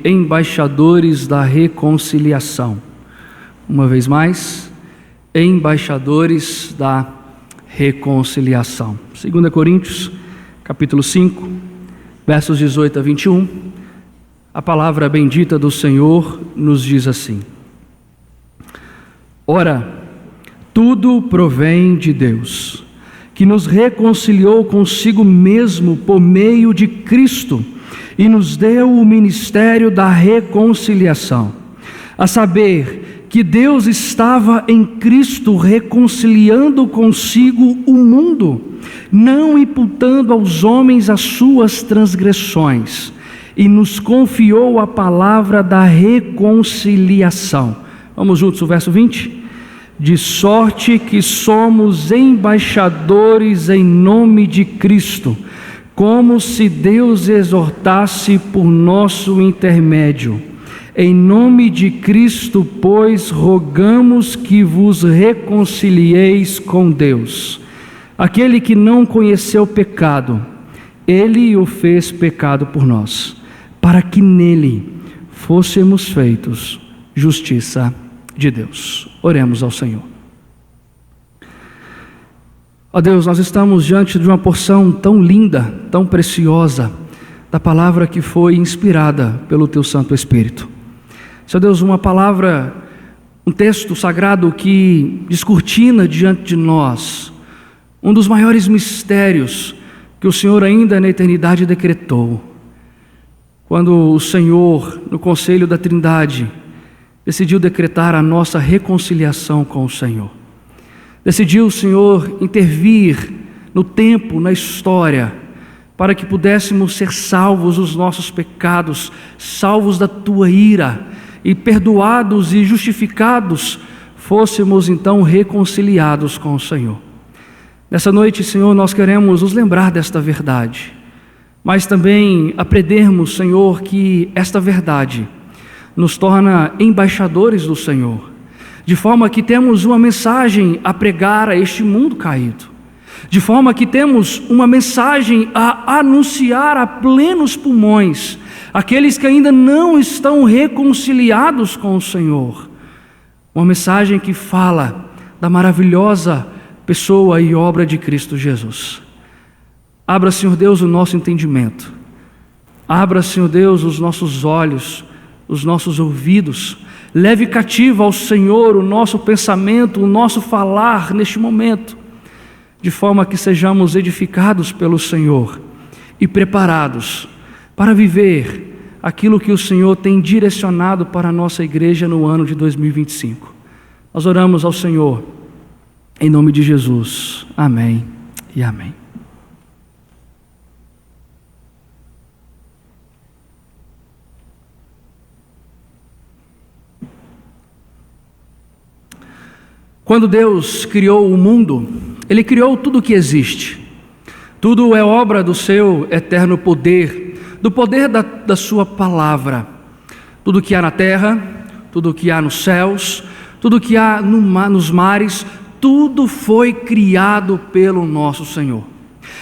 embaixadores da reconciliação. Uma vez mais, embaixadores da reconciliação. 2 Coríntios, capítulo 5, versos 18 a 21, a palavra bendita do Senhor nos diz assim: Ora, tudo provém de Deus, que nos reconciliou consigo mesmo por meio de Cristo e nos deu o ministério da reconciliação, a saber, que Deus estava em Cristo reconciliando consigo o mundo, não imputando aos homens as suas transgressões, e nos confiou a palavra da reconciliação. Vamos juntos, o verso 20? De sorte que somos embaixadores em nome de Cristo, como se Deus exortasse por nosso intermédio. Em nome de Cristo, pois, rogamos que vos reconcilieis com Deus. Aquele que não conheceu pecado, Ele o fez pecado por nós, para que nele fôssemos feitos justiça de Deus. Oremos ao Senhor. Ó Deus, nós estamos diante de uma porção tão linda, tão preciosa, da palavra que foi inspirada pelo Teu Santo Espírito. Senhor Deus, uma palavra, um texto sagrado que descortina diante de nós um dos maiores mistérios que o Senhor ainda na eternidade decretou. Quando o Senhor, no conselho da Trindade, decidiu decretar a nossa reconciliação com o Senhor. Decidiu o Senhor intervir no tempo, na história, para que pudéssemos ser salvos dos nossos pecados, salvos da Tua ira, e perdoados e justificados, fôssemos então reconciliados com o Senhor. Nessa noite, Senhor, nós queremos nos lembrar desta verdade, mas também aprendermos, Senhor, que esta verdade nos torna embaixadores do Senhor, de forma que temos uma mensagem a pregar a este mundo caído, de forma que temos uma mensagem a anunciar a plenos pulmões aqueles que ainda não estão reconciliados com o Senhor. Uma mensagem que fala da maravilhosa pessoa e obra de Cristo Jesus. Abra, Senhor Deus, o nosso entendimento. Abra, Senhor Deus, os nossos olhos, os nossos ouvidos. Leve cativo ao Senhor o nosso pensamento, o nosso falar neste momento, de forma que sejamos edificados pelo Senhor e preparados para viver aquilo que o Senhor tem direcionado para a nossa igreja no ano de 2025. Nós oramos ao Senhor, em nome de Jesus. Amém e amém. Quando Deus criou o mundo, Ele criou tudo o que existe. Tudo é obra do seu eterno poder, do poder da sua palavra. Tudo que há na terra, tudo que há nos céus, tudo que há nos mares, tudo foi criado pelo nosso Senhor.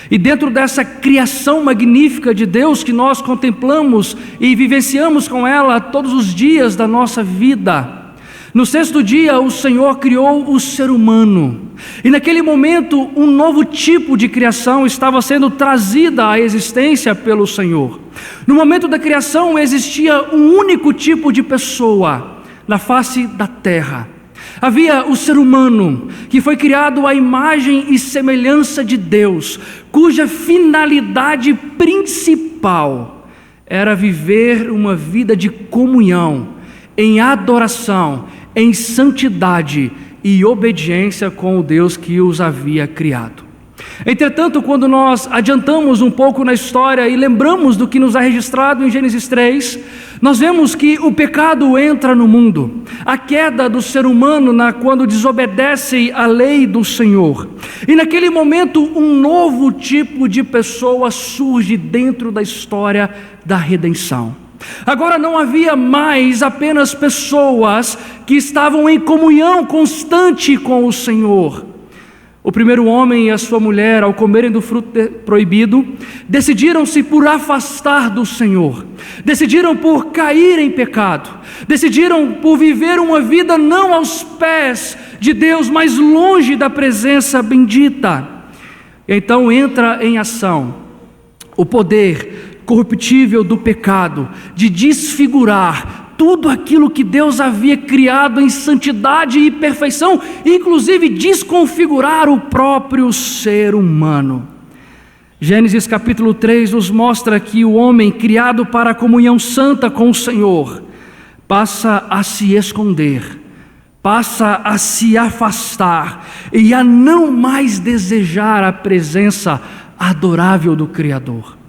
E dentro dessa criação magnífica de Deus que nós contemplamos e vivenciamos com ela todos os dias da nossa vida, no sexto dia o Senhor criou o ser humano. E naquele momento um novo tipo de criação estava sendo trazida à existência pelo Senhor. No momento da criação existia um único tipo de pessoa na face da terra. Havia o ser humano, que foi criado à imagem e semelhança de Deus, cuja finalidade principal era viver uma vida de comunhão, em adoração, em santidade e obediência com o Deus que os havia criado. Entretanto, quando nós adiantamos um pouco na história e lembramos do que nos é registrado em Gênesis 3, nós vemos que o pecado entra no mundo, a queda do ser humano quando desobedece à lei do Senhor. E naquele momento um novo tipo de pessoa surge dentro da história da redenção. Agora não havia mais apenas pessoas que estavam em comunhão constante com o Senhor, O primeiro homem e a sua mulher, ao comerem do fruto proibido, decidiram-se por afastar do Senhor, decidiram por cair em pecado, decidiram por viver uma vida não aos pés de Deus, mas longe da presença bendita. Então entra em ação o poder corruptível do pecado, de desfigurar tudo aquilo que Deus havia criado em santidade e perfeição, inclusive desconfigurar o próprio ser humano. Gênesis capítulo 3 nos mostra que o homem criado para a comunhão santa com o Senhor passa a se esconder, passa a se afastar e a não mais desejar a presença adorável do Criador.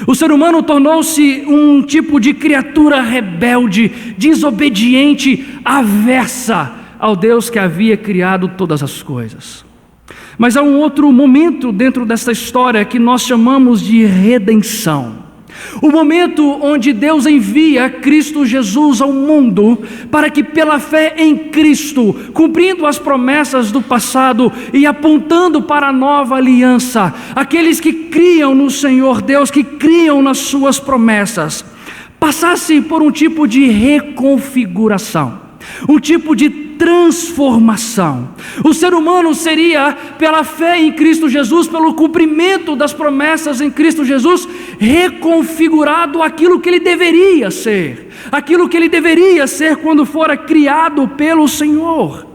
O ser humano tornou-se um tipo de criatura rebelde, desobediente, aversa ao Deus que havia criado todas as coisas. Mas há um outro momento dentro desta história que nós chamamos de redenção. O momento onde Deus envia Cristo Jesus ao mundo para que pela fé em Cristo, cumprindo as promessas do passado e apontando para a nova aliança, aqueles que criam no Senhor Deus, que criam nas suas promessas, passasse por um tipo de reconfiguração, um tipo de transformação. O ser humano seria, pela fé em Cristo Jesus, pelo cumprimento das promessas em Cristo Jesus, reconfigurado aquilo que ele deveria ser quando fora criado pelo Senhor.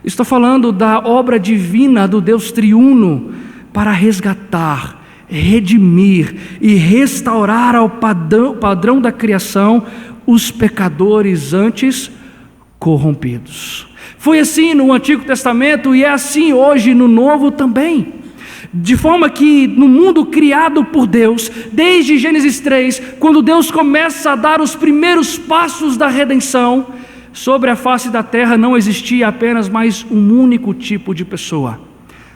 Estou falando da obra divina do Deus triuno para resgatar, redimir e restaurar ao padrão da criação os pecadores antes corrompidos. Foi assim no Antigo Testamento e é assim hoje no Novo também. De forma que no mundo criado por Deus, desde Gênesis 3, quando Deus começa a dar os primeiros passos da redenção, sobre a face da terra não existia apenas mais um único tipo de pessoa.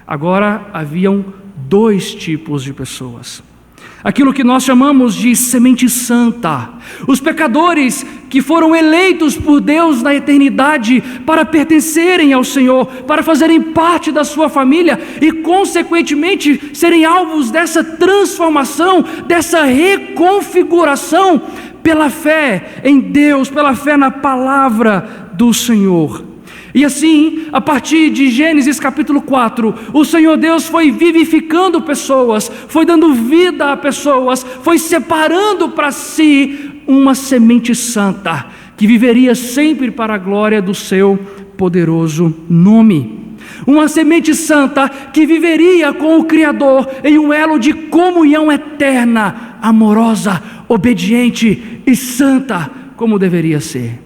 Agora haviam dois tipos de pessoas. Aquilo que nós chamamos de semente santa, os pecadores que foram eleitos por Deus na eternidade para pertencerem ao Senhor, para fazerem parte da sua família e consequentemente serem alvos dessa transformação, dessa reconfiguração pela fé em Deus, pela fé na palavra do Senhor. E assim, a partir de Gênesis capítulo 4, o Senhor Deus foi vivificando pessoas, foi dando vida a pessoas, foi separando para si uma semente santa, que viveria sempre para a glória do seu poderoso nome. Uma semente santa que viveria com o Criador em um elo de comunhão eterna, amorosa, obediente e santa, como deveria ser.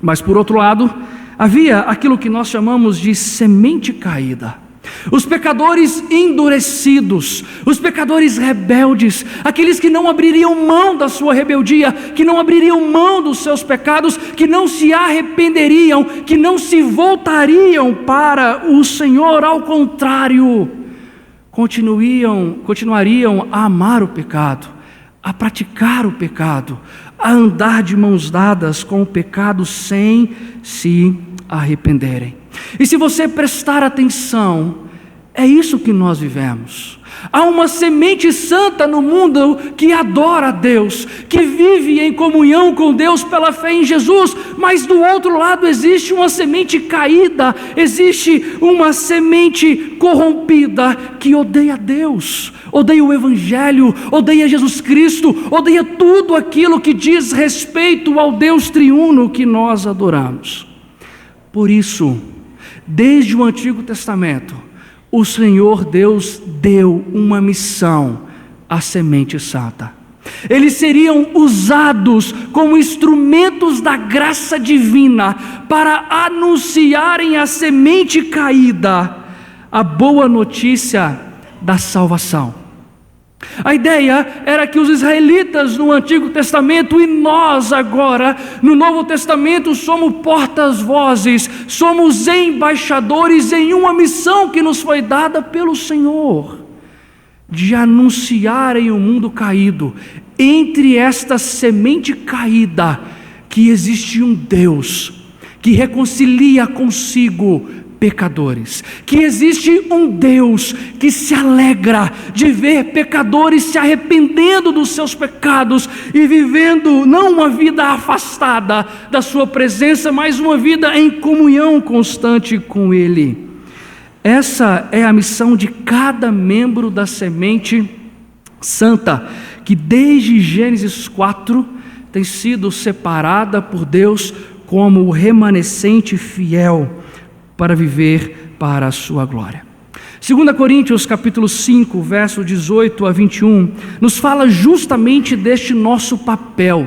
Mas por outro lado, havia aquilo que nós chamamos de semente caída. Os pecadores endurecidos, os pecadores rebeldes, aqueles que não abririam mão da sua rebeldia, que não abririam mão dos seus pecados, que não se arrependeriam, que não se voltariam para o Senhor, ao contrário, continuariam a amar o pecado, a praticar o pecado, a andar de mãos dadas com o pecado sem se arrependerem. E se você prestar atenção, é isso que nós vivemos. Há uma semente santa no mundo que adora a Deus, que vive em comunhão com Deus pela fé em Jesus, mas do outro lado existe uma semente caída, existe uma semente corrompida que odeia Deus, odeia o Evangelho, odeia Jesus Cristo, odeia tudo aquilo que diz respeito ao Deus triuno que nós adoramos. Por isso, desde o Antigo Testamento, o Senhor Deus deu uma missão à semente santa. Eles seriam usados como instrumentos da graça divina para anunciarem à semente caída a boa notícia da salvação. A ideia era que os israelitas no Antigo Testamento e nós agora no Novo Testamento somos portas-vozes, somos embaixadores em uma missão que nos foi dada pelo Senhor, de anunciar em um mundo caído, entre esta semente caída, que existe um Deus que reconcilia consigo pecadores, que existe um Deus que se alegra de ver pecadores se arrependendo dos seus pecados e vivendo não uma vida afastada da sua presença, mas uma vida em comunhão constante com Ele. Essa é a missão de cada membro da semente santa, que desde Gênesis 4 tem sido separada por Deus como o remanescente fiel para viver para a sua glória. 2 Coríntios capítulo 5, verso 18 a 21, nos fala justamente deste nosso papel,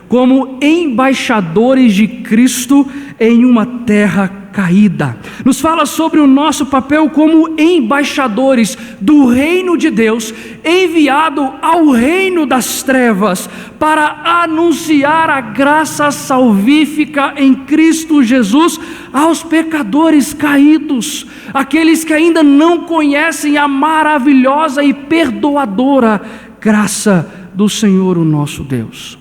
como embaixadores de Cristo em uma terra caída. Nos fala sobre o nosso papel como embaixadores do reino de Deus, enviado ao reino das trevas, para anunciar a graça salvífica em Cristo Jesus aos pecadores caídos, aqueles que ainda não conhecem a maravilhosa e perdoadora graça do Senhor, o nosso Deus.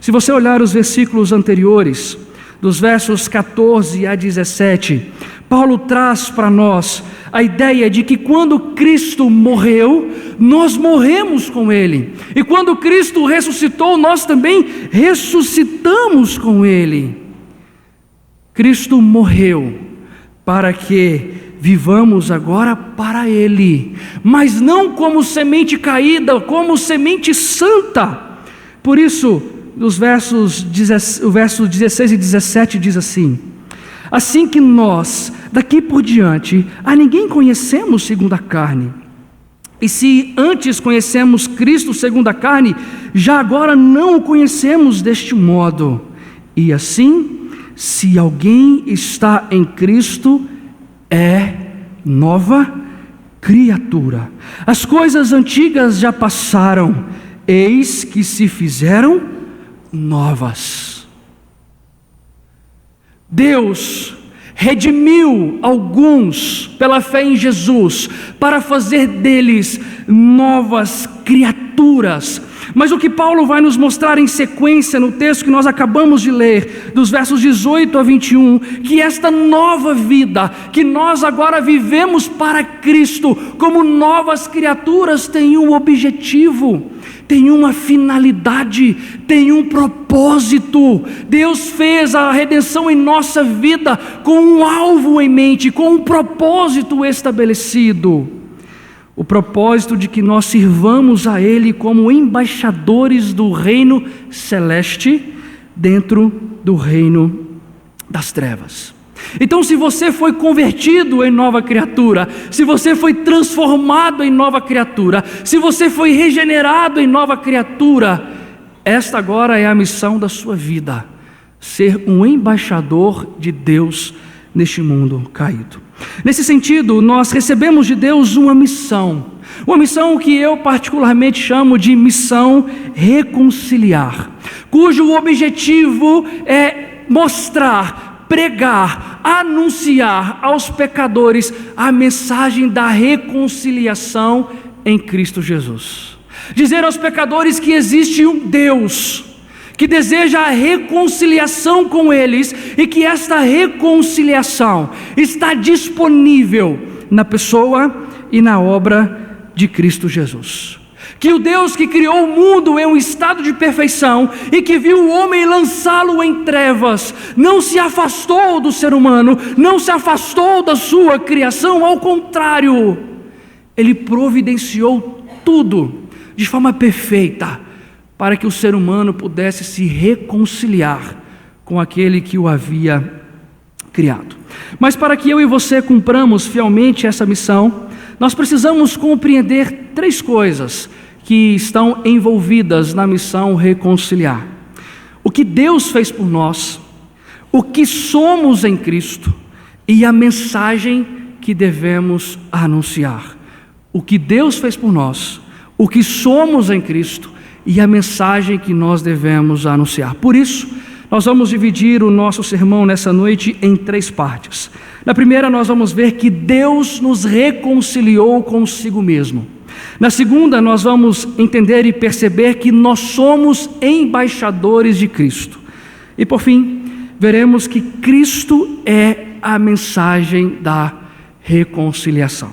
Se você olhar os versículos anteriores, dos versos 14 a 17, Paulo traz para nós a ideia de que quando Cristo morreu, nós morremos com Ele, e quando Cristo ressuscitou, nós também ressuscitamos com Ele. Cristo morreu para que vivamos agora para Ele, mas não como semente caída, como semente santa. Por isso, o verso 16 e 17 diz assim: assim que nós, daqui por diante, a ninguém conhecemos segundo a carne. E se antes conhecemos Cristo segundo a carne, já agora não o conhecemos deste modo. E assim, se alguém está em Cristo, é nova criatura. As coisas antigas já passaram, eis que se fizeram novas. Deus redimiu alguns pela fé em Jesus para fazer deles novas criaturas. Mas o que Paulo vai nos mostrar em sequência no texto que nós acabamos de ler, dos versos 18 a 21, que esta nova vida, que nós agora vivemos para Cristo, como novas criaturas, tem um objetivo, tem uma finalidade, tem um propósito. Deus fez a redenção em nossa vida com um alvo em mente, com um propósito estabelecido. O propósito de que nós sirvamos a Ele como embaixadores do reino celeste dentro do reino das trevas. Então, se você foi convertido em nova criatura, se você foi transformado em nova criatura, se você foi regenerado em nova criatura, esta agora é a missão da sua vida: ser um embaixador de Deus neste mundo caído. Nesse sentido, nós recebemos de Deus uma missão que eu particularmente chamo de missão reconciliar, cujo objetivo é mostrar, pregar, anunciar aos pecadores a mensagem da reconciliação em Cristo Jesus. Dizer aos pecadores que existe um Deus que deseja a reconciliação com eles, e que esta reconciliação está disponível na pessoa e na obra de Cristo Jesus. Que o Deus que criou o mundo em um estado de perfeição e que viu o homem lançá-lo em trevas, não se afastou do ser humano, não se afastou da sua criação, ao contrário, Ele providenciou tudo de forma perfeita, para que o ser humano pudesse se reconciliar com aquele que o havia criado. Mas para que eu e você cumpramos fielmente essa missão, nós precisamos compreender três coisas que estão envolvidas na missão reconciliar: o que Deus fez por nós, o que somos em Cristo e a mensagem que devemos anunciar. O que Deus fez por nós, o que somos em Cristo e a mensagem que nós devemos anunciar. Por isso, nós vamos dividir o nosso sermão nessa noite em três partes. Na primeira, nós vamos ver que Deus nos reconciliou consigo mesmo. Na segunda, nós vamos entender e perceber que nós somos embaixadores de Cristo. E por fim, veremos que Cristo é a mensagem da reconciliação.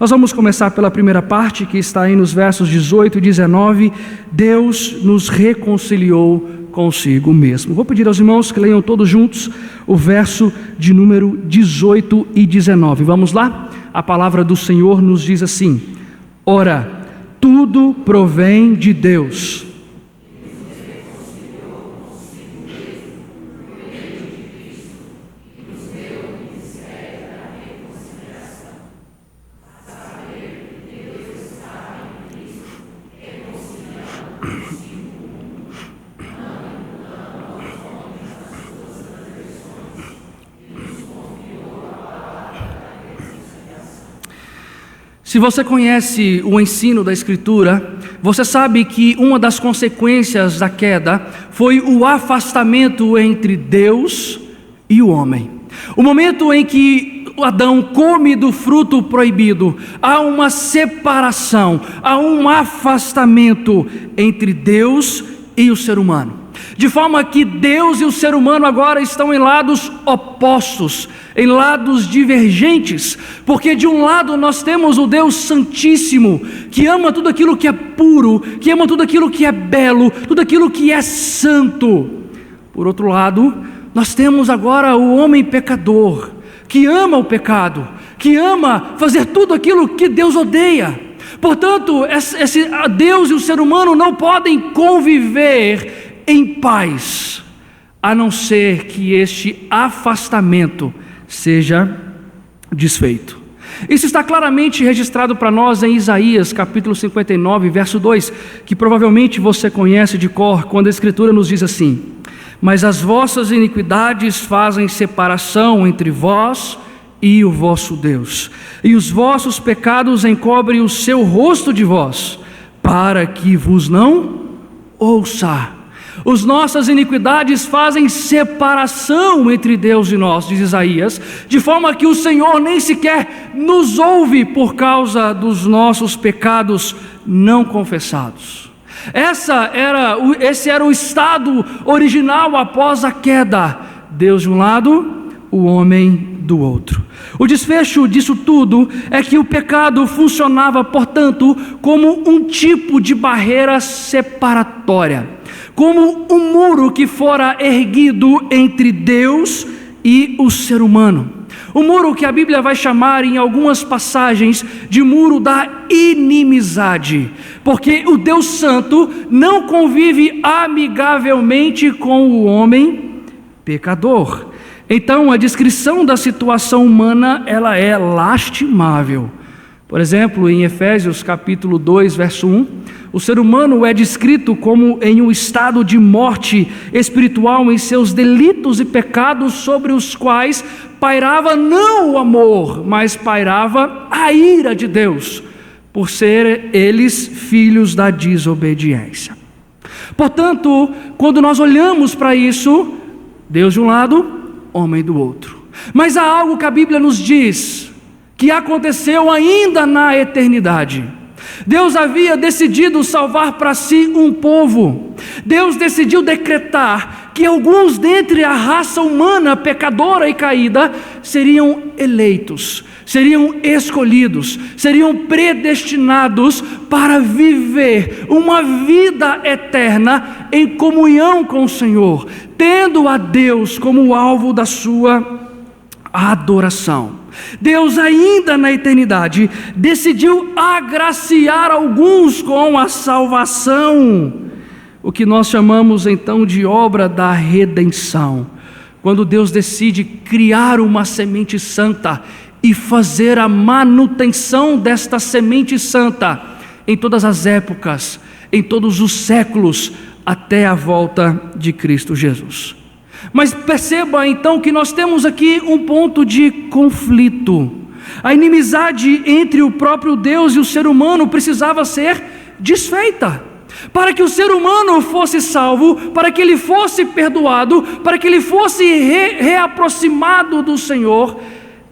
Nós vamos começar pela primeira parte, que está aí nos versos 18 e 19. Deus nos reconciliou consigo mesmo. Vou pedir aos irmãos que leiam todos juntos o verso de número 18 e 19. Vamos lá? A palavra do Senhor nos diz assim: ora, tudo provém de Deus. Se você conhece o ensino da Escritura, você sabe que uma das consequências da queda foi o afastamento entre Deus e o homem. O momento em que Adão come do fruto proibido, há uma separação, há um afastamento entre Deus e o ser humano. De forma que Deus e o ser humano agora estão em lados opostos, em lados divergentes, porque de um lado nós temos o Deus Santíssimo, que ama tudo aquilo que é puro, que ama tudo aquilo que é belo, tudo aquilo que é santo. Por outro lado, nós temos agora o homem pecador, que ama o pecado, que ama fazer tudo aquilo que Deus odeia. Portanto, Deus e o ser humano não podem conviver em paz, a não ser que este afastamento seja desfeito. Isso está claramente registrado para nós em Isaías capítulo 59, verso 2, que provavelmente você conhece de cor, quando a Escritura nos diz assim: mas as vossas iniquidades fazem separação entre vós e o vosso Deus, e os vossos pecados encobrem o seu rosto de vós, para que vos não ouça. As nossas iniquidades fazem separação entre Deus e nós, diz Isaías, de forma que o Senhor nem sequer nos ouve por causa dos nossos pecados não confessados. Esse era o estado original após a queda. Deus de um lado, o homem do outro. O desfecho disso tudo é que o pecado funcionava, portanto, como um tipo de barreira separatória, como um muro que fora erguido entre Deus e o ser humano. Um muro que a Bíblia vai chamar em algumas passagens de muro da inimizade, porque o Deus Santo não convive amigavelmente com o homem pecador. Então, a descrição da situação humana, ela é lastimável. Por exemplo, em Efésios capítulo 2, verso 1, o ser humano é descrito como em um estado de morte espiritual em seus delitos e pecados, sobre os quais pairava não o amor, mas pairava a ira de Deus, por ser eles filhos da desobediência. Portanto, quando nós olhamos para isso, Deus de um lado, homem do outro. Mas há algo que a Bíblia nos diz que aconteceu ainda na eternidade. Deus havia decidido salvar para si um povo. Deus decidiu decretar que alguns dentre a raça humana pecadora e caída seriam eleitos, seriam escolhidos, seriam predestinados para viver uma vida eterna em comunhão com o Senhor, tendo a Deus como alvo da sua adoração. Deus, ainda na eternidade, decidiu agraciar alguns com a salvação, o que nós chamamos então de obra da redenção. Quando Deus decide criar uma semente santa e fazer a manutenção desta semente santa em todas as épocas, em todos os séculos, até a volta de Cristo Jesus. Mas perceba então que nós temos aqui um ponto de conflito. A inimizade entre o próprio Deus e o ser humano precisava ser desfeita. Para que o ser humano fosse salvo, para que ele fosse perdoado, para que ele fosse reaproximado do Senhor,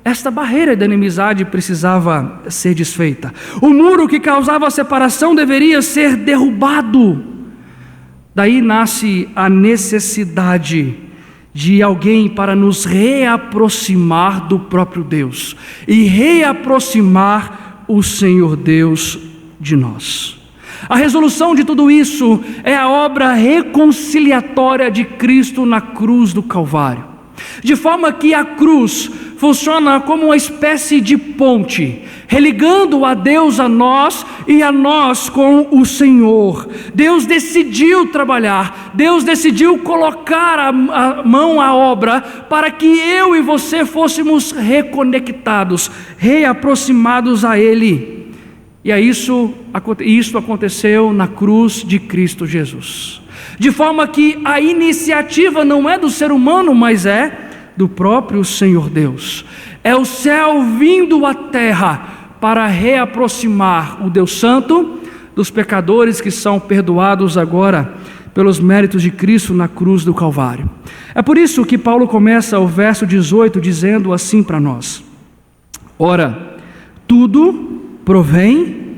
esta barreira da inimizade precisava ser desfeita. O muro que causava a separação deveria ser derrubado. Daí nasce a necessidade de alguém para nos reaproximar do próprio Deus e reaproximar o Senhor Deus de nós. A resolução de tudo isso é a obra reconciliatória de Cristo na cruz do Calvário, de forma que a cruz funciona como uma espécie de ponte, religando a Deus a nós e a nós com o Senhor. Deus decidiu trabalhar, Deus decidiu colocar a mão à obra para que eu e você fôssemos reconectados, reaproximados a Ele. E isso aconteceu na cruz de Cristo Jesus, de forma que a iniciativa não é do ser humano, mas é do próprio Senhor Deus. É o céu vindo à terra para reaproximar o Deus Santo dos pecadores que são perdoados agora pelos méritos de Cristo na cruz do Calvário. É por isso que Paulo começa o verso 18 dizendo assim para nós: ora, tudo provém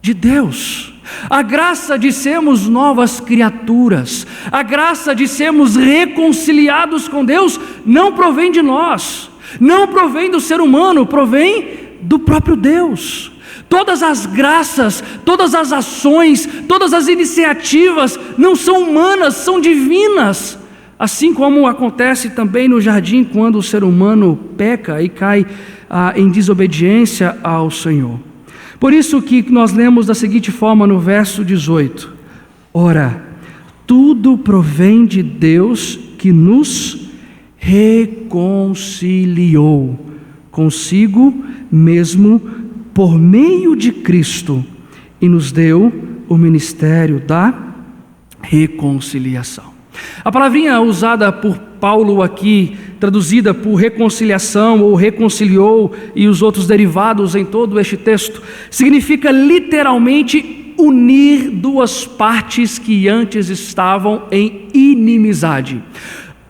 de Deus. A graça de sermos novas criaturas, a graça de sermos reconciliados com Deus, não provém de nós, não provém do ser humano, provém do próprio Deus. Todas as graças, todas as ações, todas as iniciativas não são humanas, são divinas. Assim como acontece também no jardim quando o ser humano peca e cai em desobediência ao Senhor. Por isso que nós lemos da seguinte forma no verso 18: ora, tudo provém de Deus que nos reconciliou consigo mesmo por meio de Cristo e nos deu o ministério da reconciliação. A palavrinha usada por Paulo aqui, traduzida por reconciliação ou reconciliou e os outros derivados em todo este texto, significa literalmente unir duas partes que antes estavam em inimizade.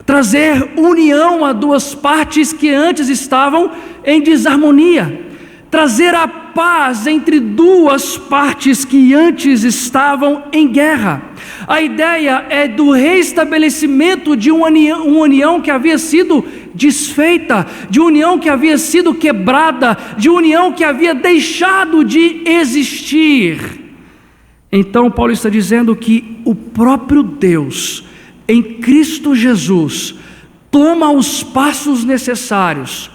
Trazer união a duas partes que antes estavam em desarmonia. Trazer a paz entre duas partes que antes estavam em guerra. A ideia é do restabelecimento de uma união que havia sido desfeita, de união que havia sido quebrada, de união que havia deixado de existir. Então Paulo está dizendo que o próprio Deus, em Cristo Jesus, toma os passos necessários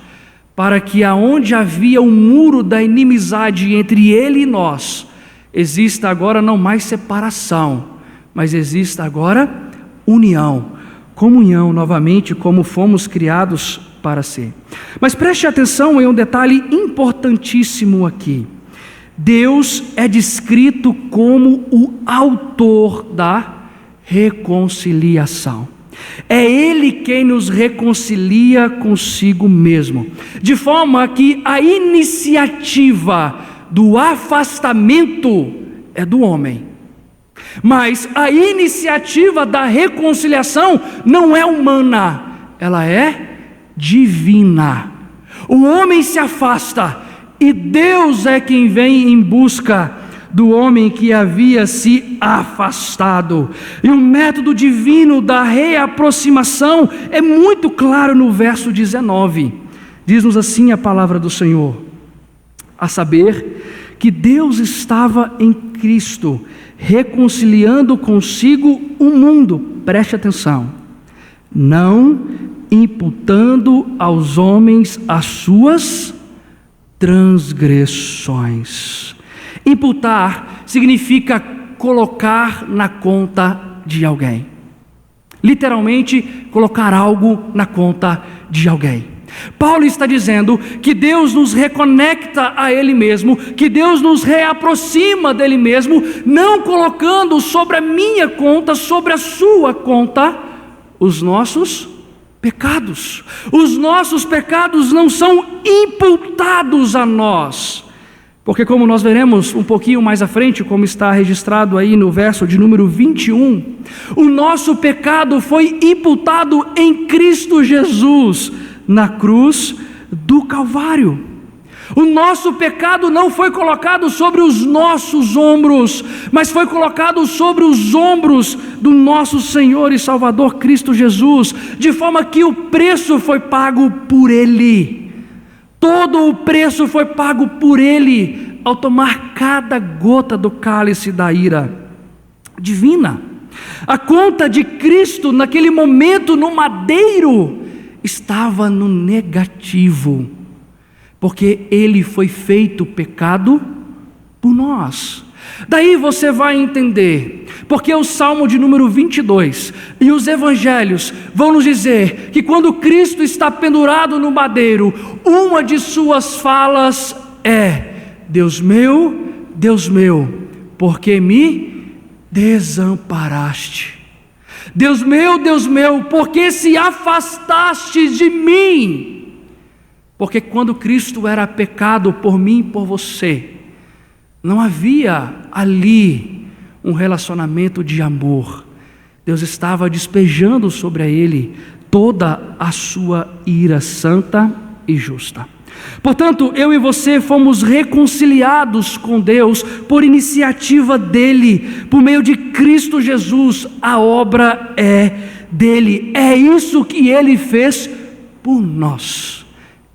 para que aonde havia um muro da inimizade entre Ele e nós, exista agora não mais separação, mas exista agora união, comunhão novamente, como fomos criados para ser. Mas preste atenção em um detalhe importantíssimo aqui. Deus é descrito como o autor da reconciliação. É Ele quem nos reconcilia consigo mesmo, de forma que a iniciativa do afastamento é do homem, mas a iniciativa da reconciliação não é humana, ela é divina. O homem se afasta e Deus é quem vem em busca do homem que havia se afastado. E o método divino da reaproximação é muito claro no verso 19. Diz-nos assim a palavra do Senhor: a saber que Deus estava em Cristo, reconciliando consigo o mundo, preste atenção, não imputando aos homens as suas transgressões. Imputar significa colocar na conta de alguém. Literalmente, colocar algo na conta de alguém. Paulo está dizendo que Deus nos reconecta a Ele mesmo, que Deus nos reaproxima dEle mesmo, não colocando sobre a minha conta, sobre a sua conta, os nossos pecados. Os nossos pecados não são imputados a nós. Porque como nós veremos um pouquinho mais à frente, como está registrado aí no verso de número 21, o nosso pecado foi imputado em Cristo Jesus, na cruz do Calvário. O nosso pecado não foi colocado sobre os nossos ombros, mas foi colocado sobre os ombros do nosso Senhor e Salvador Cristo Jesus, de forma que o preço foi pago por Ele. Todo o preço foi pago por Ele, ao tomar cada gota do cálice da ira divina. A conta de Cristo naquele momento no madeiro estava no negativo, porque Ele foi feito pecado por nós. Daí você vai entender, porque o Salmo de número 22 e os Evangelhos vão nos dizer que quando Cristo está pendurado no madeiro, uma de suas falas é: Deus meu, por que me desamparaste? Deus meu, por que se afastaste de mim? Porque quando Cristo era pecado por mim e por você, não havia ali um relacionamento de amor. Deus estava despejando sobre Ele toda a sua ira santa e justa. Portanto, eu e você fomos reconciliados com Deus por iniciativa dEle, por meio de Cristo Jesus. A obra é dEle, é isso que Ele fez por nós.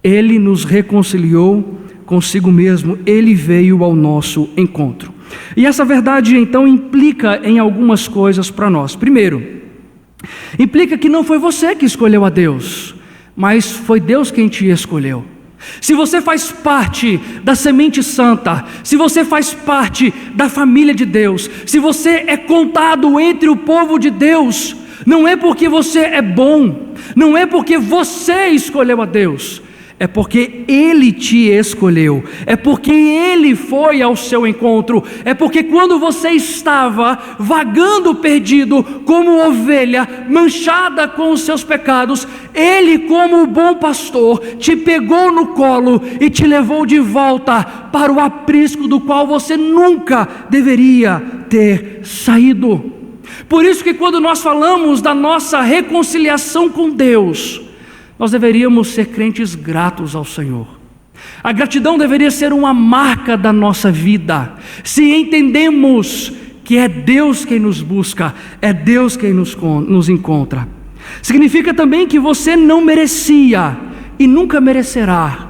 Ele nos reconciliou consigo mesmo, Ele veio ao nosso encontro. E essa verdade então implica em algumas coisas para nós. Primeiro, implica que não foi você que escolheu a Deus, mas foi Deus quem te escolheu. Se você faz parte da semente santa, se você faz parte da família de Deus, se você é contado entre o povo de Deus, não é porque você é bom, não é porque você escolheu a Deus, é porque Ele te escolheu, é porque Ele foi ao seu encontro, é porque quando você estava vagando perdido como ovelha, manchada com os seus pecados, Ele, como o bom pastor, te pegou no colo e te levou de volta para o aprisco do qual você nunca deveria ter saído. Por isso que quando nós falamos da nossa reconciliação com Deus, nós deveríamos ser crentes gratos ao Senhor. A gratidão deveria ser uma marca da nossa vida, se entendemos que é Deus quem nos busca, é Deus quem nos encontra. Significa também que você não merecia e nunca merecerá,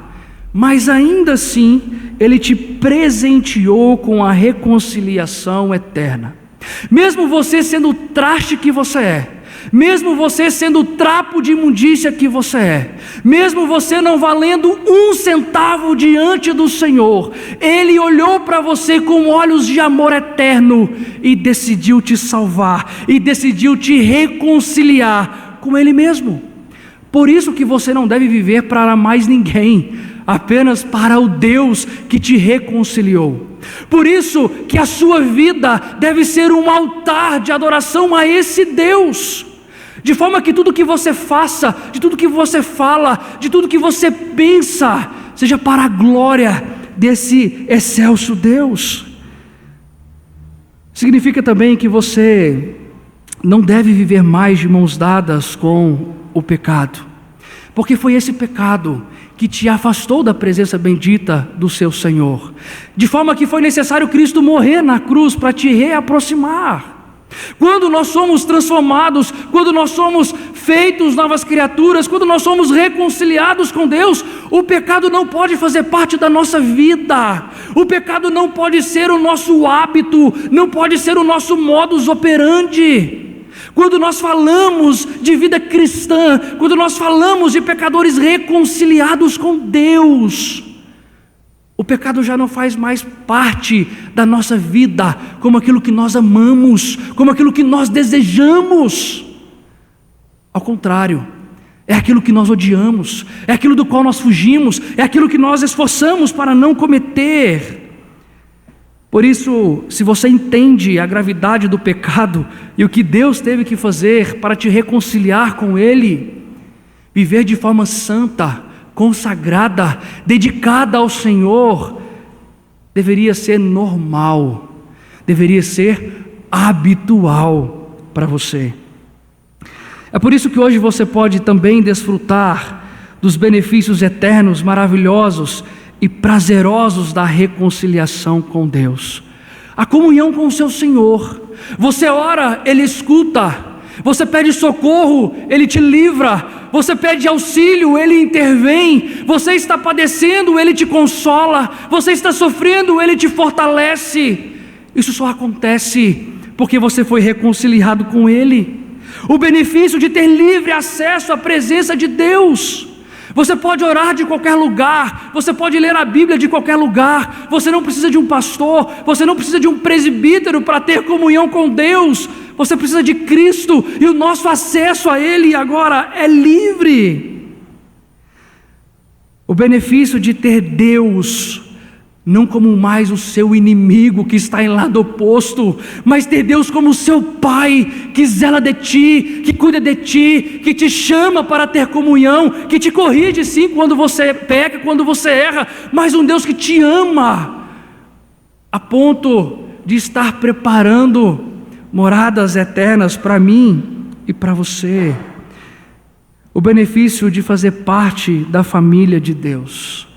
mas ainda assim Ele te presenteou com a reconciliação eterna. Mesmo você sendo o traste que você é, mesmo você sendo o trapo de imundícia que você é, mesmo você não valendo um centavo diante do Senhor, Ele olhou para você com olhos de amor eterno e decidiu te salvar, e decidiu te reconciliar com Ele mesmo. Por isso que você não deve viver para mais ninguém, apenas para o Deus que te reconciliou. Por isso que a sua vida deve ser um altar de adoração a esse Deus, de forma que tudo que você faça, de tudo que você fala, de tudo que você pensa, seja para a glória desse excelso Deus. Significa também que você não deve viver mais de mãos dadas com o pecado, porque foi esse pecado que te afastou da presença bendita do seu Senhor, de forma que foi necessário Cristo morrer na cruz para te reaproximar. Quando nós somos transformados, quando nós somos feitos novas criaturas, quando nós somos reconciliados com Deus, o pecado não pode fazer parte da nossa vida, o pecado não pode ser o nosso hábito, não pode ser o nosso modus operandi. Quando nós falamos de vida cristã, quando nós falamos de pecadores reconciliados com Deus, o pecado já não faz mais parte da nossa vida como aquilo que nós amamos, como aquilo que nós desejamos. Ao contrário, é aquilo que nós odiamos, é aquilo do qual nós fugimos, é aquilo que nós esforçamos para não cometer. Por isso, se você entende a gravidade do pecado e o que Deus teve que fazer para te reconciliar com Ele, viver de forma santa, consagrada, dedicada ao Senhor, deveria ser normal, deveria ser habitual para você. É por isso que hoje você pode também desfrutar dos benefícios eternos, maravilhosos e prazerosos da reconciliação com Deus. A comunhão com o seu Senhor. Você ora, Ele escuta. Você pede socorro, Ele te livra. Você pede auxílio, Ele intervém. Você está padecendo, Ele te consola. Você está sofrendo, Ele te fortalece. Isso só acontece porque você foi reconciliado com Ele. O benefício de ter livre acesso à presença de Deus. Você pode orar de qualquer lugar, você pode ler a Bíblia de qualquer lugar, você não precisa de um pastor, você não precisa de um presbítero para ter comunhão com Deus, você precisa de Cristo, e o nosso acesso a Ele agora é livre. O benefício de ter Deus, não como mais o seu inimigo que está em lado oposto, mas ter Deus como seu Pai, que zela de ti, que cuida de ti, que te chama para ter comunhão, que te corrige sim quando você peca, quando você erra, mas um Deus que te ama, a ponto de estar preparando moradas eternas para mim e para você. O benefício de fazer parte da família de Deus.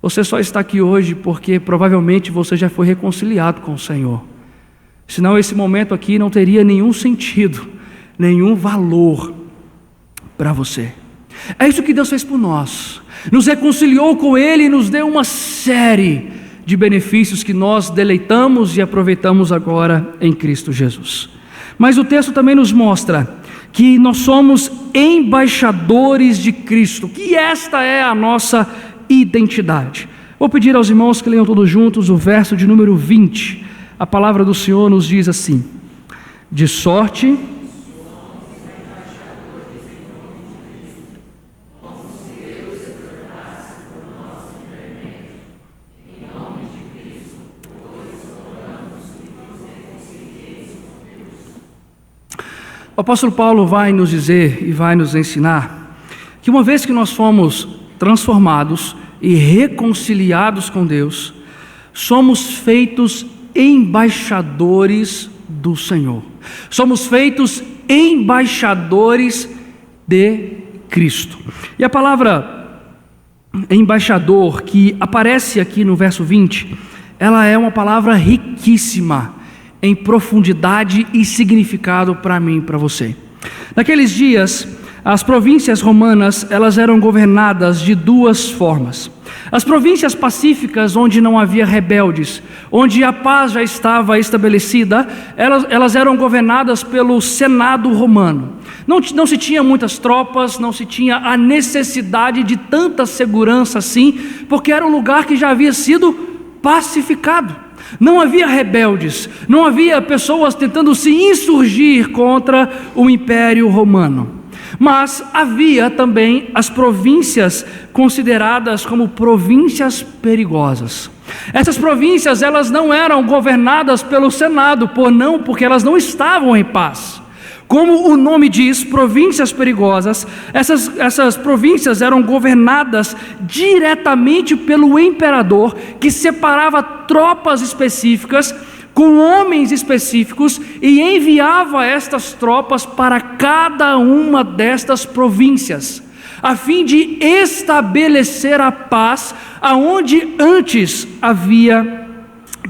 Você só está aqui hoje porque provavelmente você já foi reconciliado com o Senhor. Senão esse momento aqui não teria nenhum sentido, nenhum valor para você. É isso que Deus fez por nós. Nos reconciliou com Ele e nos deu uma série de benefícios que nós deleitamos e aproveitamos agora em Cristo Jesus. Mas o texto também nos mostra que nós somos embaixadores de Cristo, que esta é a nossa identidade. Vou pedir aos irmãos que leiam todos juntos o verso de número 20. A palavra do Senhor nos diz assim: de sorte o apóstolo Paulo vai nos dizer e vai nos ensinar que uma vez que nós fomos transformados e reconciliados com Deus, somos feitos embaixadores do Senhor. Somos feitos embaixadores de Cristo. E a palavra embaixador que aparece aqui no verso 20, ela é uma palavra riquíssima em profundidade e significado para mim e para você. Naqueles dias, as províncias romanas, elas eram governadas de duas formas. As províncias pacíficas, onde não havia rebeldes, onde a paz já estava estabelecida, elas eram governadas pelo Senado romano. Não se tinha muitas tropas, não se tinha a necessidade de tanta segurança assim, porque era um lugar que já havia sido pacificado. Não havia rebeldes, não havia pessoas tentando se insurgir contra o Império Romano. Mas havia também as províncias consideradas como províncias perigosas. Essas províncias, elas não eram governadas pelo Senado, porque elas não estavam em paz. Como o nome diz, províncias perigosas, essas províncias eram governadas diretamente pelo imperador, que separava tropas específicas com homens específicos e enviava estas tropas para cada uma destas províncias, a fim de estabelecer a paz aonde antes havia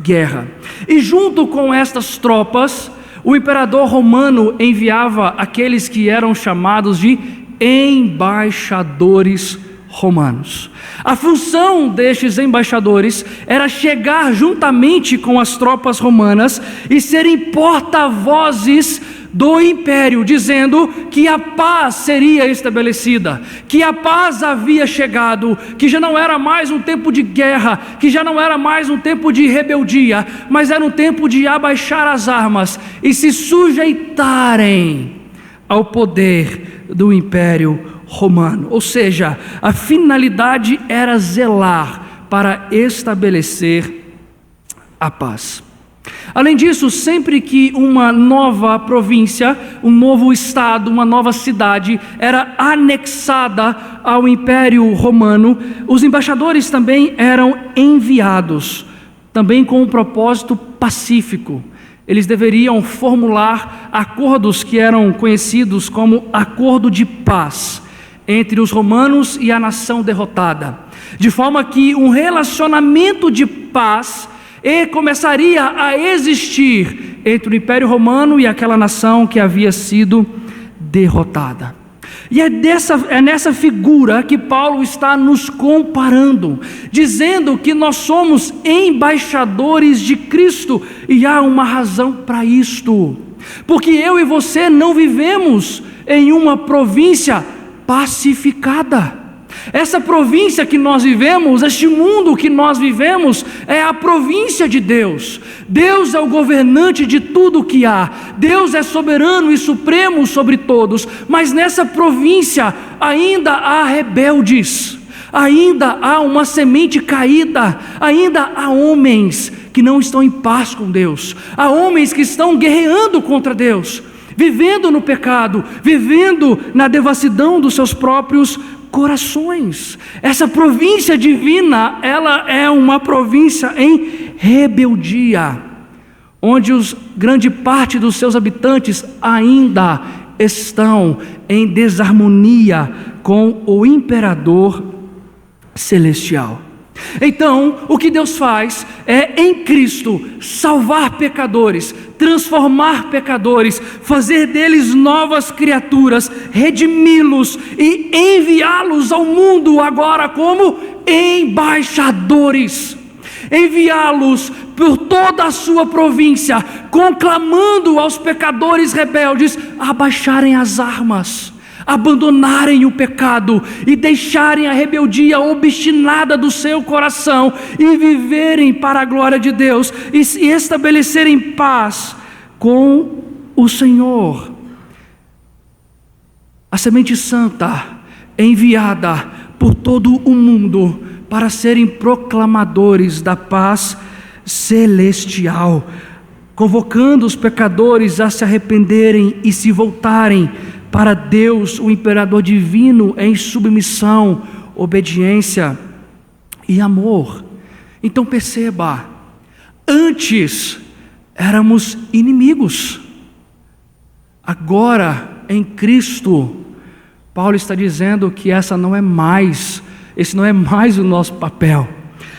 guerra. E junto com estas tropas, o imperador romano enviava aqueles que eram chamados de embaixadores romanos. A função destes embaixadores era chegar juntamente com as tropas romanas e serem porta-vozes do império, dizendo que a paz seria estabelecida, que a paz havia chegado, que já não era mais um tempo de guerra, que já não era mais um tempo de rebeldia, mas era um tempo de abaixar as armas e se sujeitarem ao poder do império romano. Ou seja, a finalidade era zelar para estabelecer a paz. Além disso, sempre que uma nova província, um novo estado, uma nova cidade era anexada ao Império Romano, os embaixadores também eram enviados, também com um propósito pacífico. Eles deveriam formular acordos que eram conhecidos como acordo de paz entre os romanos e a nação derrotada. de forma que um relacionamento de paz começaria a existir entre o Império Romano e aquela nação que havia sido derrotada. E é nessa figura que Paulo está nos comparando, dizendo que nós somos embaixadores de Cristo, e há uma razão para isto, porque eu e você não vivemos em uma província pacificada. Essa província que nós vivemos, este mundo que nós vivemos, é a província de Deus. Deus é o governante de tudo o que há. Deus é soberano e supremo sobre todos. Mas nessa província ainda há rebeldes, ainda há uma semente caída, ainda há homens que não estão em paz com Deus, há homens que estão guerreando contra Deus, vivendo no pecado, vivendo na devassidão dos seus próprios corações. Essa província divina, ela é uma província em rebeldia, onde grande parte dos seus habitantes ainda estão em desarmonia com o imperador celestial. Então, o que Deus faz é, em Cristo, salvar pecadores, transformar pecadores, fazer deles novas criaturas, redimi-los e enviá-los ao mundo agora como embaixadores, enviá-los por toda a sua província, conclamando aos pecadores rebeldes a baixarem as armas, abandonarem o pecado e deixarem a rebeldia obstinada do seu coração e viverem para a glória de Deus e estabelecerem paz com o Senhor. A semente santa é enviada por todo o mundo para serem proclamadores da paz celestial, convocando os pecadores a se arrependerem e se voltarem para Deus, o imperador divino, em submissão, obediência e amor. Então perceba, antes éramos inimigos, agora em Cristo, Paulo está dizendo que esse não é mais o nosso papel.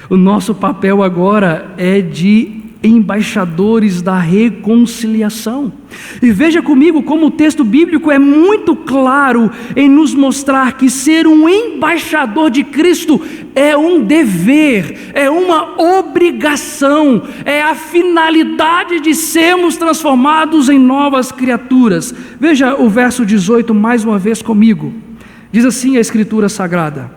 O nosso papel agora é de embaixadores da reconciliação. E veja comigo como o texto bíblico é muito claro em nos mostrar que ser um embaixador de Cristo é um dever, é uma obrigação, é a finalidade de sermos transformados em novas criaturas. Veja o verso 18 mais uma vez comigo. Diz assim a Escritura Sagrada: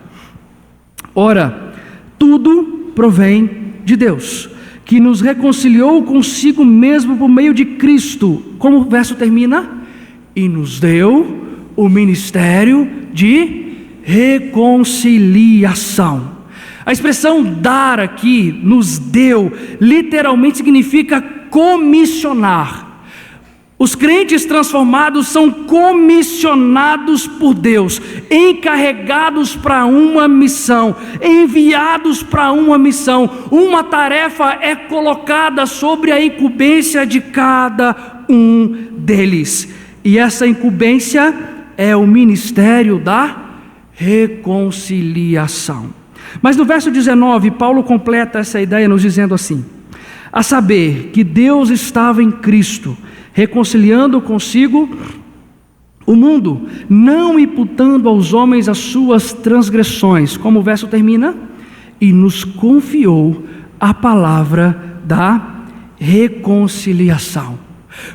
ora, tudo provém de Deus, que nos reconciliou consigo mesmo por meio de Cristo. Como o verso termina? E nos deu o ministério de reconciliação. A expressão dar aqui, nos deu, literalmente significa comissionar. Os crentes transformados são comissionados por Deus, encarregados para uma missão, enviados para uma missão. Uma tarefa é colocada sobre a incumbência de cada um deles, e essa incumbência é o ministério da reconciliação. Mas no verso 19, Paulo completa essa ideia nos dizendo assim: a saber que Deus estava em Cristo, reconciliando consigo o mundo, não imputando aos homens as suas transgressões. Como o verso termina? E nos confiou a palavra da reconciliação.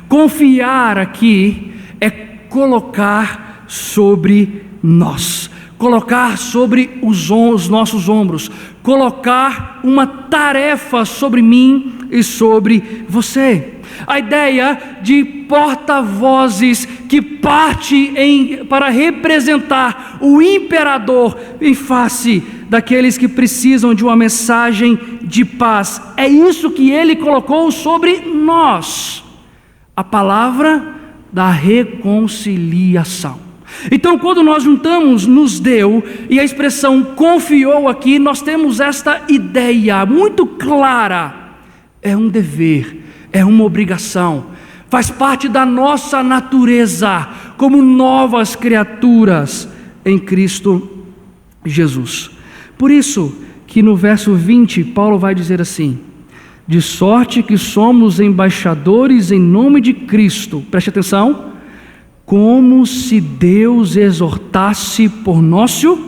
Confiar aqui é colocar sobre nós, colocar sobre os nossos ombros, colocar uma tarefa sobre mim e sobre você. A ideia de porta-vozes que parte para representar o imperador em face daqueles que precisam de uma mensagem de paz. É isso que ele colocou sobre nós, a palavra da reconciliação. Então, quando nós juntamos nos deu e a expressão confiou aqui, nós temos esta ideia muito clara: é um dever, é uma obrigação, faz parte da nossa natureza como novas criaturas em Cristo Jesus. Por isso que no verso 20, Paulo vai dizer assim: de sorte que somos embaixadores em nome de Cristo, preste atenção, como se Deus exortasse por nosso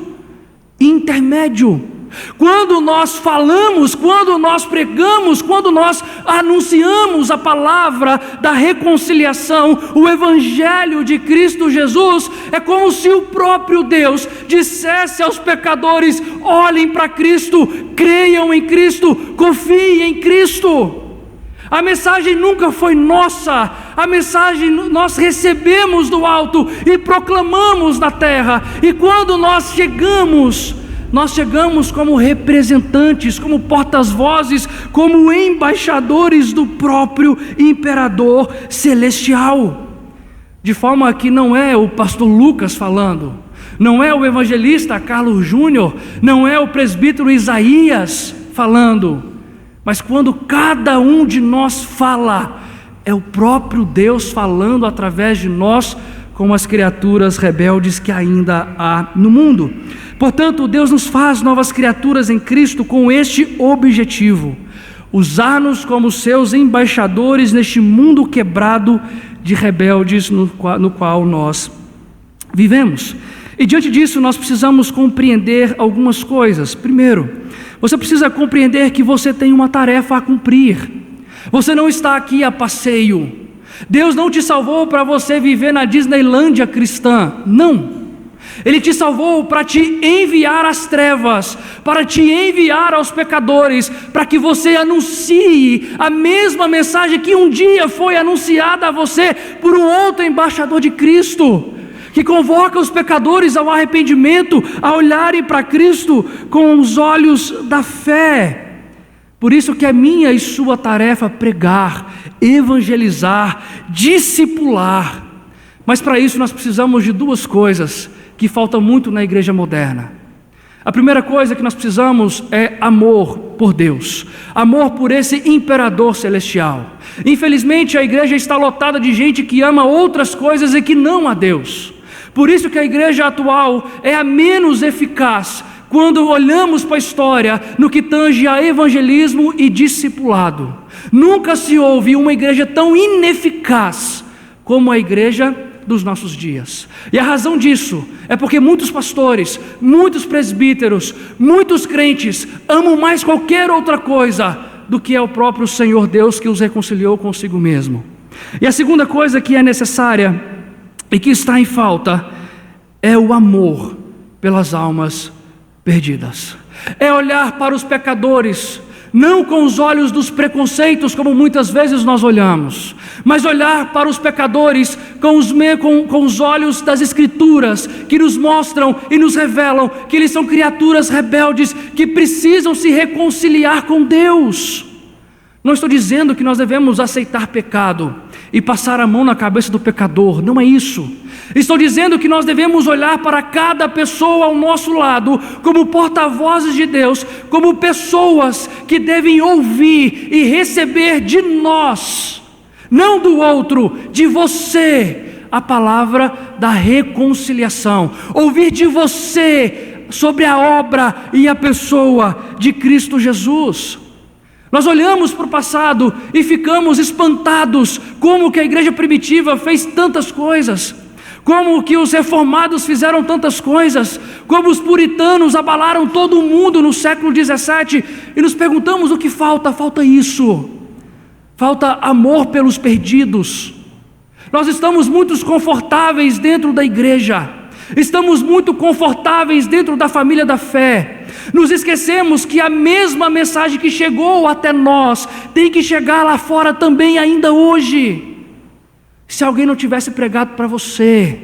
intermédio. Quando nós falamos, quando nós pregamos, quando nós anunciamos a palavra da reconciliação, o Evangelho de Cristo Jesus, é como se o próprio Deus dissesse aos pecadores: olhem para Cristo, creiam em Cristo, confiem em Cristo. A mensagem nunca foi nossa, a mensagem nós recebemos do alto e proclamamos na terra, e quando nós chegamos como representantes, como porta-vozes, como embaixadores do próprio imperador celestial. De forma que não é o pastor Lucas falando, não é o evangelista Carlos Júnior, não é o presbítero Isaías falando, mas quando cada um de nós fala, é o próprio Deus falando através de nós, como as criaturas rebeldes que ainda há no mundo. Portanto, Deus nos faz novas criaturas em Cristo com este objetivo: usar-nos como seus embaixadores neste mundo quebrado de rebeldes no qual nós vivemos. E diante disso nós precisamos compreender algumas coisas. Primeiro, você precisa compreender que você tem uma tarefa a cumprir. Você não está aqui a passeio. Deus não te salvou para você viver na Disneylândia cristã, não. Ele te salvou para te enviar às trevas, para te enviar aos pecadores, para que você anuncie a mesma mensagem que um dia foi anunciada a você por um outro embaixador de Cristo, que convoca os pecadores ao arrependimento, a olharem para Cristo com os olhos da fé. Por isso que é minha e sua tarefa pregar, evangelizar, discipular. Mas para isso nós precisamos de duas coisas que faltam muito na igreja moderna. A primeira coisa que nós precisamos é amor por Deus, amor por esse imperador celestial. Infelizmente a igreja está lotada de gente que ama outras coisas e que não a Deus. Por isso que a igreja atual é a menos eficaz quando olhamos para a história no que tange a evangelismo e discipulado. Nunca se houve uma igreja tão ineficaz como a igreja dos nossos dias. E a razão disso é porque muitos pastores, muitos presbíteros, muitos crentes amam mais qualquer outra coisa do que é o próprio Senhor Deus, que os reconciliou consigo mesmo. E a segunda coisa que é necessária e que está em falta é o amor pelas almas perdidas. É olhar para os pecadores não com os olhos dos preconceitos, como muitas vezes nós olhamos, mas olhar para os pecadores com os olhos das Escrituras, que nos mostram e nos revelam que eles são criaturas rebeldes, que precisam se reconciliar com Deus. Não estou dizendo que nós devemos aceitar pecado e passar a mão na cabeça do pecador, não é isso. Estou dizendo que nós devemos olhar para cada pessoa ao nosso lado como porta-vozes de Deus, como pessoas que devem ouvir e receber de nós, não do outro, de você, a palavra da reconciliação. Ouvir de você sobre a obra e a pessoa de Cristo Jesus. Nós olhamos para o passado e ficamos espantados como que a igreja primitiva fez tantas coisas, como que os reformados fizeram tantas coisas, como os puritanos abalaram todo o mundo no século 17, e nos perguntamos o que falta. Falta isso, falta amor pelos perdidos. Nós estamos muito confortáveis dentro da igreja, estamos muito confortáveis dentro da família da fé. Nos esquecemos que a mesma mensagem que chegou até nós tem que chegar lá fora também ainda hoje. Se alguém não tivesse pregado para você,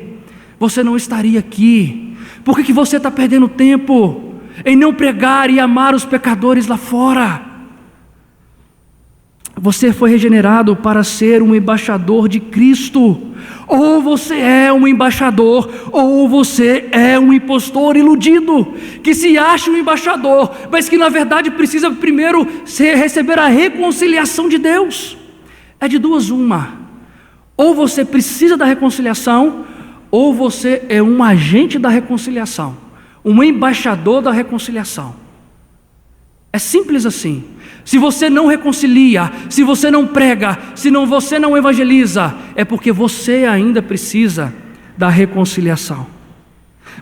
você não estaria aqui. Por que você está perdendo tempo em não pregar e amar os pecadores lá fora? Você foi regenerado para ser um embaixador de Cristo. Ou você é um embaixador, ou você é um impostor iludido, que se acha um embaixador, mas que na verdade precisa primeiro receber a reconciliação de Deus. É de duas uma: ou você precisa da reconciliação, ou você é um agente da reconciliação, um embaixador da reconciliação. É simples assim. Se você não reconcilia, se você não prega, se você não evangeliza, é porque você ainda precisa da reconciliação.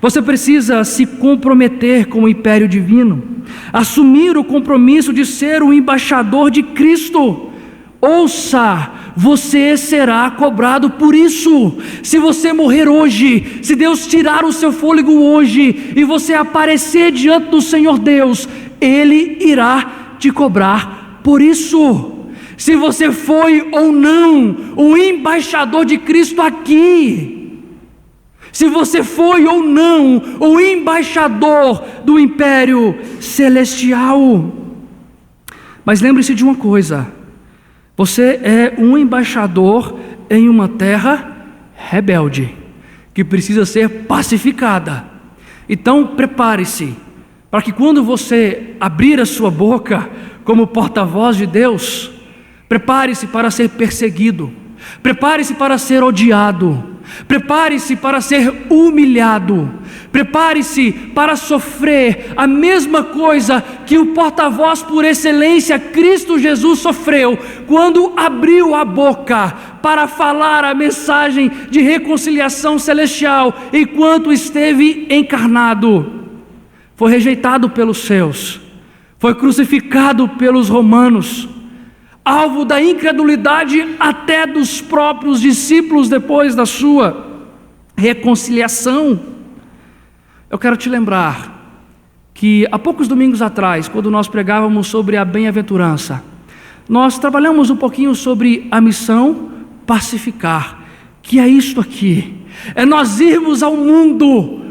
Você precisa se comprometer com o império divino, assumir o compromisso de ser o embaixador de Cristo. Ouça, você será cobrado por isso. Se você morrer hoje, se Deus tirar o seu fôlego hoje e você aparecer diante do Senhor Deus, Ele irá te cobrar por isso. Se você foi ou não o embaixador de Cristo aqui, se você foi ou não o embaixador do império celestial. Mas lembre-se de uma coisa: você é um embaixador em uma terra rebelde, que precisa ser pacificada. Então prepare-se, para que quando você abrir a sua boca como porta-voz de Deus, prepare-se para ser perseguido, prepare-se para ser odiado, prepare-se para ser humilhado, prepare-se para sofrer a mesma coisa que o porta-voz por excelência, Cristo Jesus, sofreu quando abriu a boca para falar a mensagem de reconciliação celestial enquanto esteve encarnado. Foi rejeitado pelos seus, foi crucificado pelos romanos, alvo da incredulidade até dos próprios discípulos depois da sua reconciliação. Eu quero te lembrar que há poucos domingos atrás, quando nós pregávamos sobre a bem-aventurança, nós trabalhamos um pouquinho sobre a missão pacificar, que é isto aqui: é nós irmos ao mundo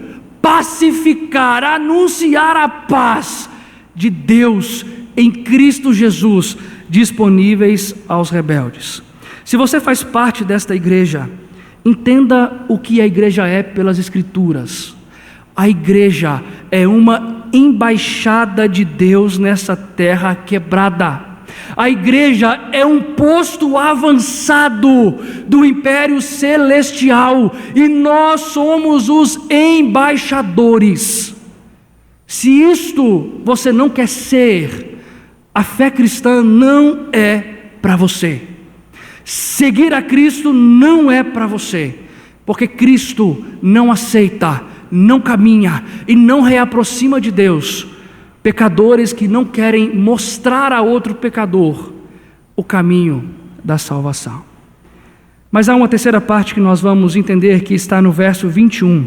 pacificar, anunciar a paz de Deus em Cristo Jesus, disponíveis aos rebeldes. Se você faz parte desta igreja, entenda o que a igreja é pelas Escrituras. A igreja é uma embaixada de Deus nessa terra quebrada. A igreja é um posto avançado do império celestial e nós somos os embaixadores. Se isto você não quer ser, a fé cristã não é para você. Seguir a Cristo não é para você, porque Cristo não aceita, não caminha e não reaproxima de Deus pecadores que não querem mostrar a outro pecador o caminho da salvação. Mas há uma terceira parte que nós vamos entender, que está no verso 21.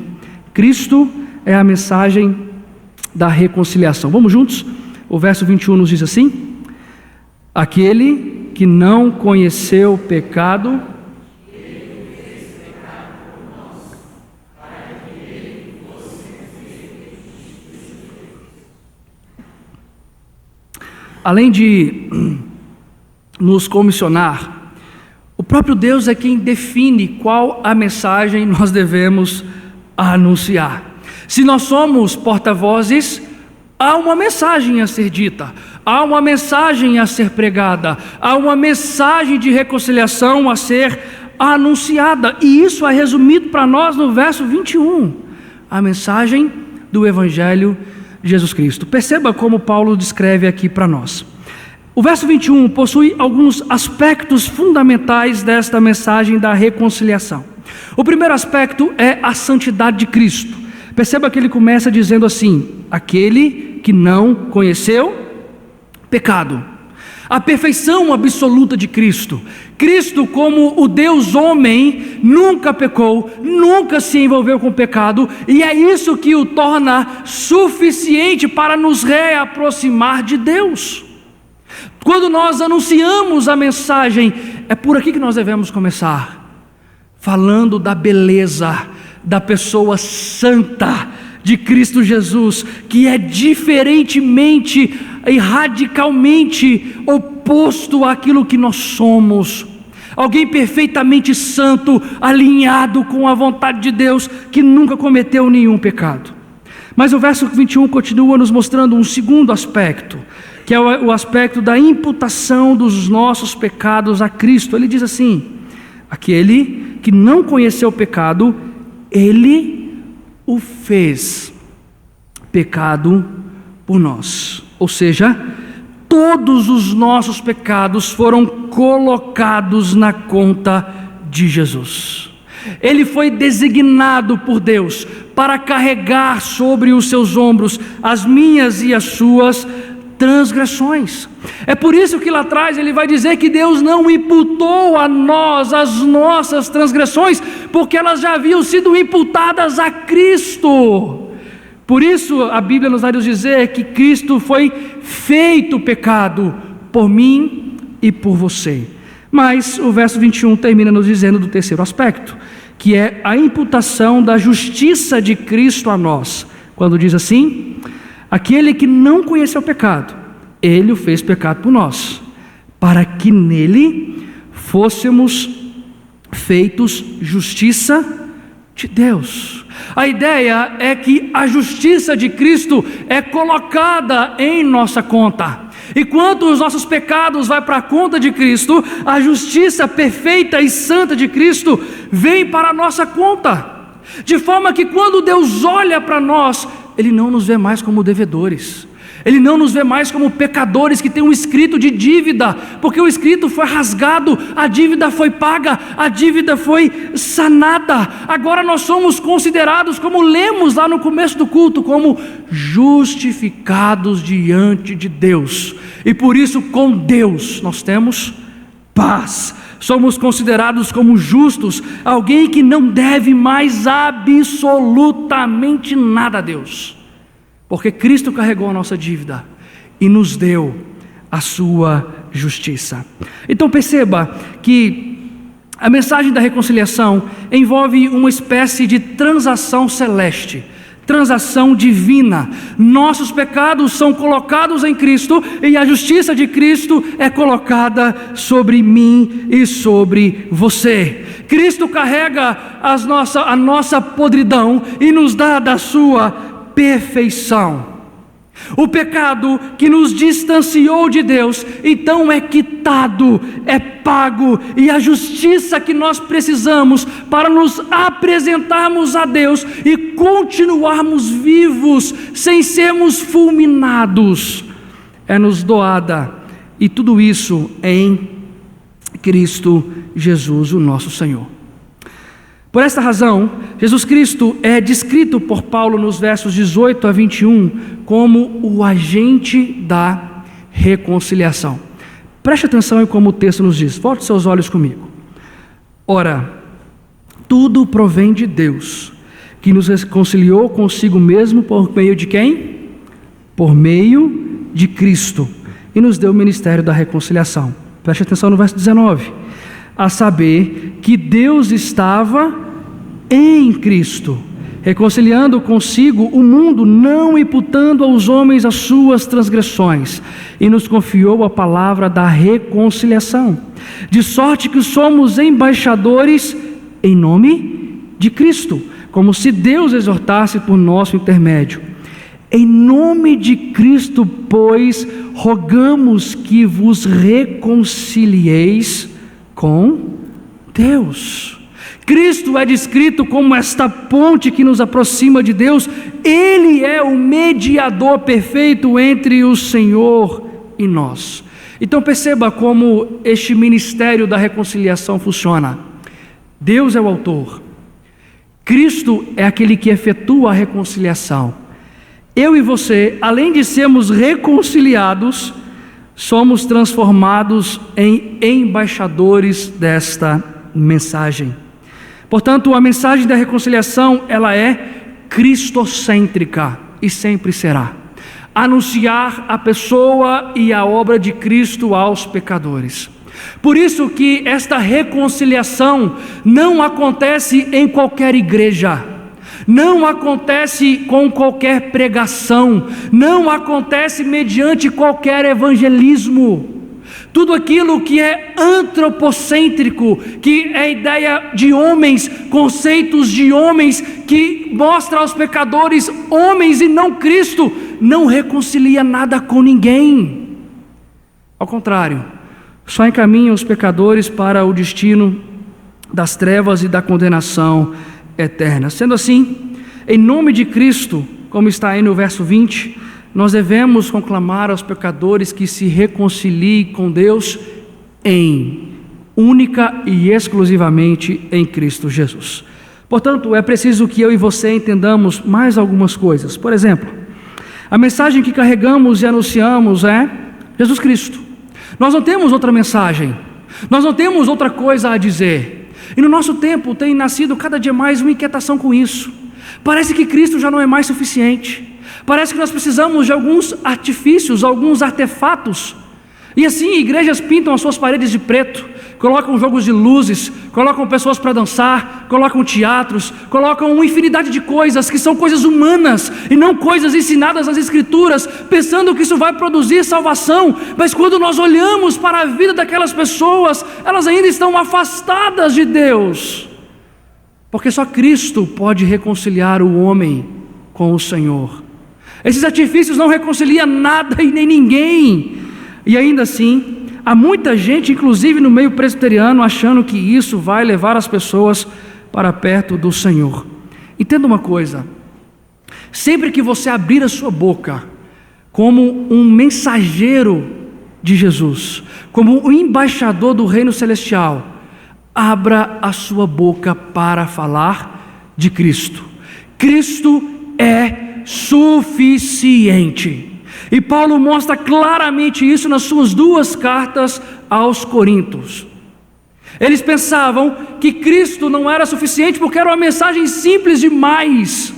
Cristo é a mensagem da reconciliação. Vamos juntos? O verso 21 nos diz assim: aquele que não conheceu o pecado, além de nos comissionar, o próprio Deus é quem define qual a mensagem nós devemos anunciar. Se nós somos porta-vozes, há uma mensagem a ser dita, há uma mensagem a ser pregada, há uma mensagem de reconciliação a ser anunciada, e isso é resumido para nós no verso 21, a mensagem do Evangelho de Jesus Cristo. Perceba como Paulo descreve aqui para nós. O verso 21 possui alguns aspectos fundamentais desta mensagem da reconciliação. O primeiro aspecto é a santidade de Cristo. Perceba que ele começa dizendo assim: aquele que não conheceu pecado. A perfeição absoluta de Cristo. Cristo, como o Deus homem, nunca pecou, nunca se envolveu com pecado, e é isso que o torna suficiente para nos reaproximar de Deus. Quando nós anunciamos a mensagem, é por aqui que nós devemos começar, falando da beleza da pessoa santa de Cristo Jesus, que é diferentemente e radicalmente oposto àquilo que nós somos. Alguém perfeitamente santo, alinhado com a vontade de Deus, que nunca cometeu nenhum pecado. Mas o verso 21 continua nos mostrando um segundo aspecto, que é o aspecto da imputação dos nossos pecados a Cristo. Ele diz assim: aquele que não conheceu o pecado, ele o fez pecado por nós. Ou seja, todos os nossos pecados foram colocados na conta de Jesus. Ele foi designado por Deus para carregar sobre os seus ombros as minhas e as suas transgressões. É por isso que lá atrás ele vai dizer que Deus não imputou a nós as nossas transgressões, porque elas já haviam sido imputadas a Cristo. Por isso a Bíblia nos vai nos dizer que Cristo foi feito pecado por mim e por você. Mas o verso 21 termina nos dizendo do terceiro aspecto, que é a imputação da justiça de Cristo a nós, quando diz assim: aquele que não conheceu o pecado, ele o fez pecado por nós, para que nele fôssemos feitos justiça de Deus. A ideia é que a justiça de Cristo é colocada em nossa conta. E quando os nossos pecados vão para a conta de Cristo, a justiça perfeita e santa de Cristo vem para a nossa conta. De forma que quando Deus olha para nós, Ele não nos vê mais como devedores. Ele não nos vê mais como pecadores que têm um escrito de dívida, porque o escrito foi rasgado, a dívida foi paga, a dívida foi sanada. Agora nós somos considerados, como lemos lá no começo do culto, como justificados diante de Deus. E por isso com Deus nós temos paz. Somos considerados como justos, alguém que não deve mais absolutamente nada a Deus. Porque Cristo carregou a nossa dívida e nos deu a sua justiça. Então perceba que a mensagem da reconciliação envolve uma espécie de transação celeste, transação divina. Nossos pecados são colocados em Cristo e a justiça de Cristo é colocada sobre mim e sobre você. Cristo carrega a nossa podridão e nos dá da sua perfeição. O pecado que nos distanciou de Deus, então é quitado, é pago, e a justiça que nós precisamos para nos apresentarmos a Deus e continuarmos vivos sem sermos fulminados, é nos doada, e tudo isso em Cristo Jesus, o nosso Senhor. Por esta razão, Jesus Cristo é descrito por Paulo nos versos 18 a 21 como o agente da reconciliação. Preste atenção em como o texto nos diz. Volte seus olhos comigo. Ora, tudo provém de Deus, que nos reconciliou consigo mesmo por meio de quem? Por meio de Cristo, e nos deu o ministério da reconciliação. Preste atenção no verso 19. A saber que Deus estava em Cristo, reconciliando consigo o mundo, não imputando aos homens as suas transgressões, e nos confiou a palavra da reconciliação, de sorte que somos embaixadores em nome de Cristo, como se Deus exortasse por nosso intermédio. Em nome de Cristo, pois, rogamos que vos reconcilieis com Deus. Cristo é descrito como esta ponte que nos aproxima de Deus. Ele é o mediador perfeito entre o Senhor e nós. Então perceba como este ministério da reconciliação funciona. Deus é o autor, Cristo é aquele que efetua a reconciliação. Eu e você, além de sermos reconciliados, somos transformados em embaixadores desta mensagem. Portanto, a mensagem da reconciliação, ela é cristocêntrica e sempre será. Anunciar a pessoa e a obra de Cristo aos pecadores. Por isso que esta reconciliação não acontece em qualquer igreja, não acontece com qualquer pregação, não acontece mediante qualquer evangelismo. Tudo aquilo que é antropocêntrico, que é ideia de homens, conceitos de homens, que mostra aos pecadores homens e não Cristo, não reconcilia nada com ninguém. Ao contrário, só encaminha os pecadores para o destino das trevas e da condenação eterna. Sendo assim, em nome de Cristo, como está aí no verso 20, nós devemos conclamar aos pecadores que se reconciliem com Deus única e exclusivamente em Cristo Jesus. Portanto, é preciso que eu e você entendamos mais algumas coisas. Por exemplo, a mensagem que carregamos e anunciamos é Jesus Cristo. Nós não temos outra mensagem, nós não temos outra coisa a dizer. E no nosso tempo tem nascido cada dia mais uma inquietação com isso. Parece que Cristo já não é mais suficiente. Parece que nós precisamos de alguns artifícios, alguns artefatos. E assim igrejas pintam as suas paredes de preto, colocam jogos de luzes, colocam pessoas para dançar, colocam teatros, colocam uma infinidade de coisas que são coisas humanas e não coisas ensinadas nas Escrituras, pensando que isso vai produzir salvação. Mas quando nós olhamos para a vida daquelas pessoas, elas ainda estão afastadas de Deus, porque só Cristo pode reconciliar o homem com o Senhor. Esses artifícios não reconciliam nada e nem ninguém. E ainda assim, há muita gente, inclusive no meio presbiteriano, achando que isso vai levar as pessoas para perto do Senhor. Entenda uma coisa: sempre que você abrir a sua boca como um mensageiro de Jesus, como um embaixador do reino celestial, abra a sua boca para falar de Cristo. Cristo é suficiente. E Paulo mostra claramente isso nas suas 2 cartas aos Coríntios. Eles pensavam que Cristo não era suficiente porque era uma mensagem simples demais.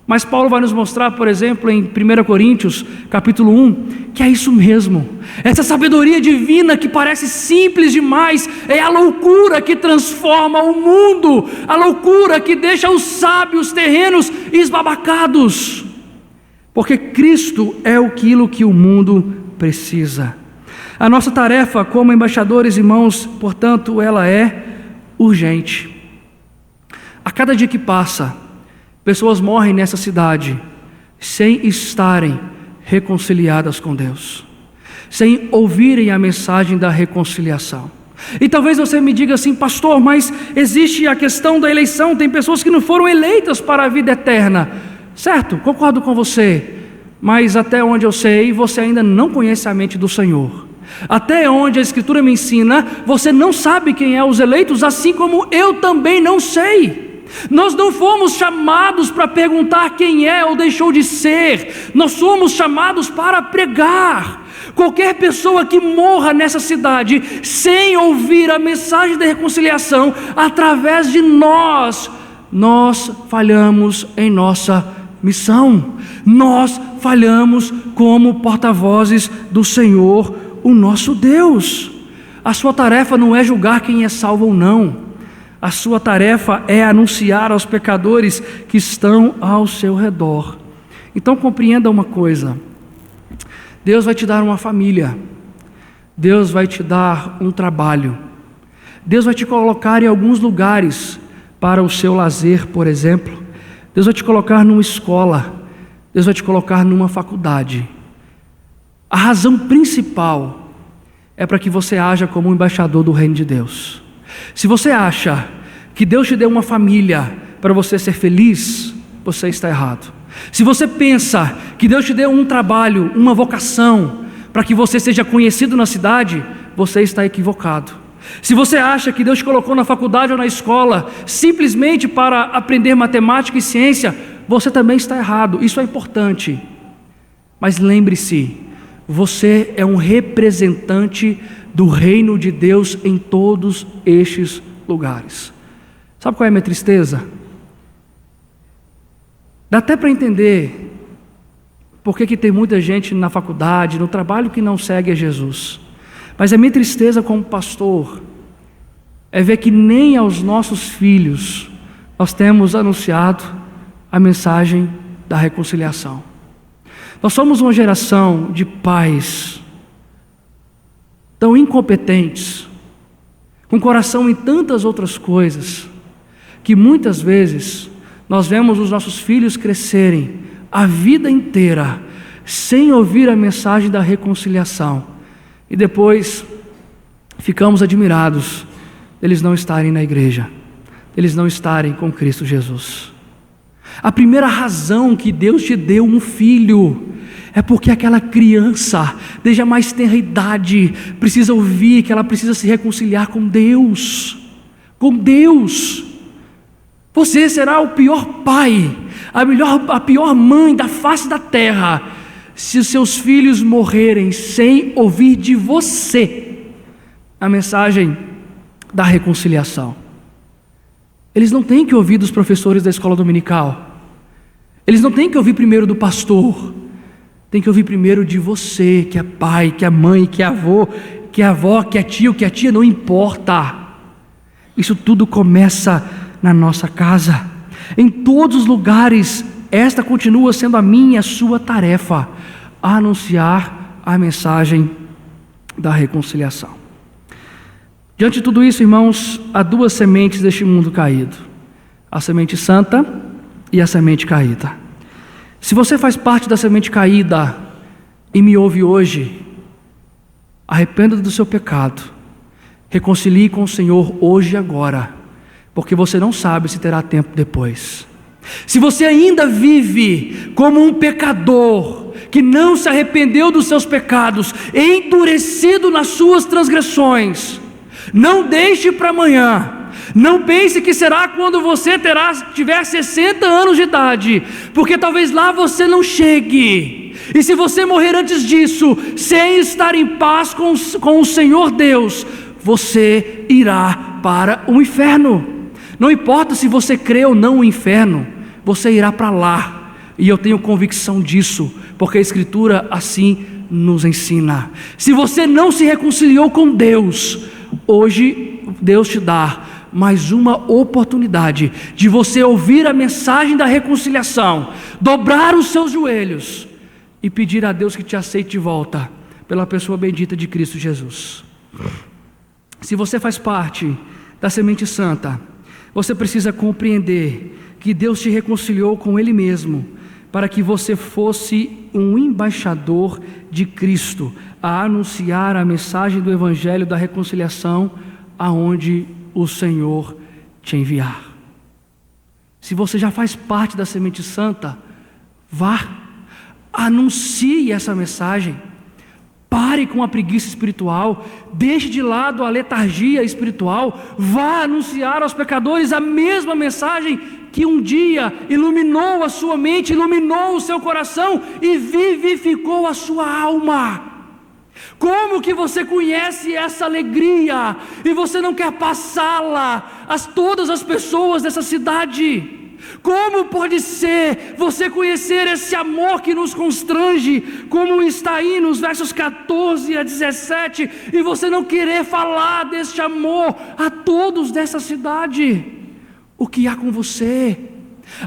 Mas Paulo vai nos mostrar, por exemplo, em 1 Coríntios, capítulo 1, que é isso mesmo. Essa sabedoria divina que parece simples demais é a loucura que transforma o mundo, a loucura que deixa os sábios terrenos esbabacados. Porque Cristo é aquilo que o mundo precisa. A nossa tarefa como embaixadores, irmãos, portanto, ela é urgente. A cada dia que passa, pessoas morrem nessa cidade sem estarem reconciliadas com Deus, sem ouvirem a mensagem da reconciliação. E talvez você me diga assim: pastor, mas existe a questão da eleição, tem pessoas que não foram eleitas para a vida eterna. Certo, concordo com você, mas até onde eu sei, você ainda não conhece a mente do Senhor. Até onde a Escritura me ensina, você não sabe quem é os eleitos, assim como eu também não sei. Nós não fomos chamados para perguntar quem é ou deixou de ser, nós somos chamados para pregar. Qualquer pessoa que morra nessa cidade sem ouvir a mensagem da reconciliação através de nós falhamos em nossa missão, nós falhamos como porta-vozes do Senhor, o nosso Deus. A sua tarefa não é julgar quem é salvo ou não, a sua tarefa é anunciar aos pecadores que estão ao seu redor. Então compreenda uma coisa: Deus vai te dar uma família, Deus vai te dar um trabalho, Deus vai te colocar em alguns lugares para o seu lazer, por exemplo. Deus vai te colocar numa escola, Deus vai te colocar numa faculdade. A razão principal é para que você haja como um embaixador do reino de Deus. Se você acha que Deus te deu uma família para você ser feliz, você está errado. Se você pensa que Deus te deu um trabalho, uma vocação, para que você seja conhecido na cidade, você está equivocado. Se você acha que Deus te colocou na faculdade ou na escola simplesmente para aprender matemática e ciência, você também está errado. Isso é importante, mas lembre-se, você é um representante do reino de Deus em todos estes lugares. Sabe qual é a minha tristeza? Dá até para entender por que tem muita gente na faculdade, no trabalho, que não segue a Jesus. Mas a minha tristeza como pastor é ver que nem aos nossos filhos nós temos anunciado a mensagem da reconciliação. Nós somos uma geração de pais tão incompetentes, com coração em tantas outras coisas, que muitas vezes nós vemos os nossos filhos crescerem a vida inteira sem ouvir a mensagem da reconciliação. E depois ficamos admirados deles não estarem na igreja, deles não estarem com Cristo Jesus. A primeira razão que Deus te deu um filho é porque aquela criança, desde a mais tenra idade, precisa ouvir que ela precisa se reconciliar com Deus. Com Deus. Você será o pior pai, a pior mãe da face da terra, se os seus filhos morrerem sem ouvir de você a mensagem da reconciliação. Eles não têm que ouvir dos professores da escola dominical. Eles não têm que ouvir primeiro do pastor. Tem que ouvir primeiro de você, que é pai, que é mãe, que é avô, que é avó, que é tio, que é tia, não importa. Isso tudo começa na nossa casa. Em todos os lugares, esta continua sendo a minha e a sua tarefa, anunciar a mensagem da reconciliação. Diante de tudo isso, irmãos, há duas sementes deste mundo caído: a semente santa e a semente caída. Se você faz parte da semente caída e me ouve hoje, arrependa do seu pecado, reconcilie com o Senhor hoje e agora, porque você não sabe se terá tempo depois. Se você ainda vive como um pecador, que não se arrependeu dos seus pecados, endurecido nas suas transgressões, não deixe para amanhã. Não pense que será quando você tiver 60 anos de idade, porque talvez lá você não chegue. E se você morrer antes disso, sem estar em paz com o Senhor Deus, você irá para o inferno. Não importa se você crê ou não no inferno, você irá para lá. E eu tenho convicção disso, porque a Escritura assim nos ensina. Se você não se reconciliou com Deus, hoje Deus te dá mais uma oportunidade de você ouvir a mensagem da reconciliação, dobrar os seus joelhos e pedir a Deus que te aceite de volta pela pessoa bendita de Cristo Jesus. Se você faz parte da semente santa, você precisa compreender que Deus te reconciliou com Ele mesmo, para que você fosse um embaixador de Cristo, a anunciar a mensagem do Evangelho da reconciliação aonde o Senhor te enviar. Se você já faz parte da semente santa, vá, anuncie essa mensagem. Pare com a preguiça espiritual, deixe de lado a letargia espiritual, vá anunciar aos pecadores a mesma mensagem que um dia iluminou a sua mente, iluminou o seu coração e vivificou a sua alma. Como que você conhece essa alegria e você não quer passá-la a todas as pessoas dessa cidade? Como pode ser você conhecer esse amor que nos constrange, como está aí nos versos 14 a 17, e você não querer falar deste amor a todos dessa cidade? O que há com você?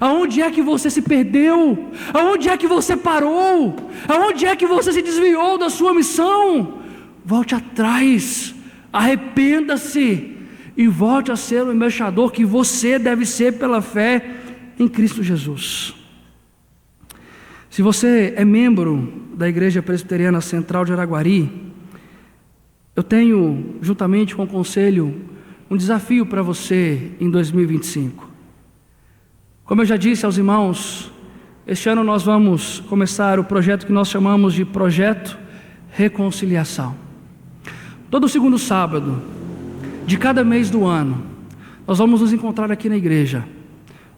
Aonde é que você se perdeu? Aonde é que você parou? Aonde é que você se desviou da sua missão? Volte atrás, arrependa-se e volte a ser o embaixador que você deve ser pela fé em Cristo Jesus. Se você é membro da Igreja Presbiteriana Central de Araguari, eu tenho, juntamente com o Conselho, um desafio para você em 2025. Como eu já disse aos irmãos, este ano nós vamos começar o projeto que nós chamamos de Projeto Reconciliação. Todo segundo sábado de cada mês do ano, nós vamos nos encontrar aqui na igreja.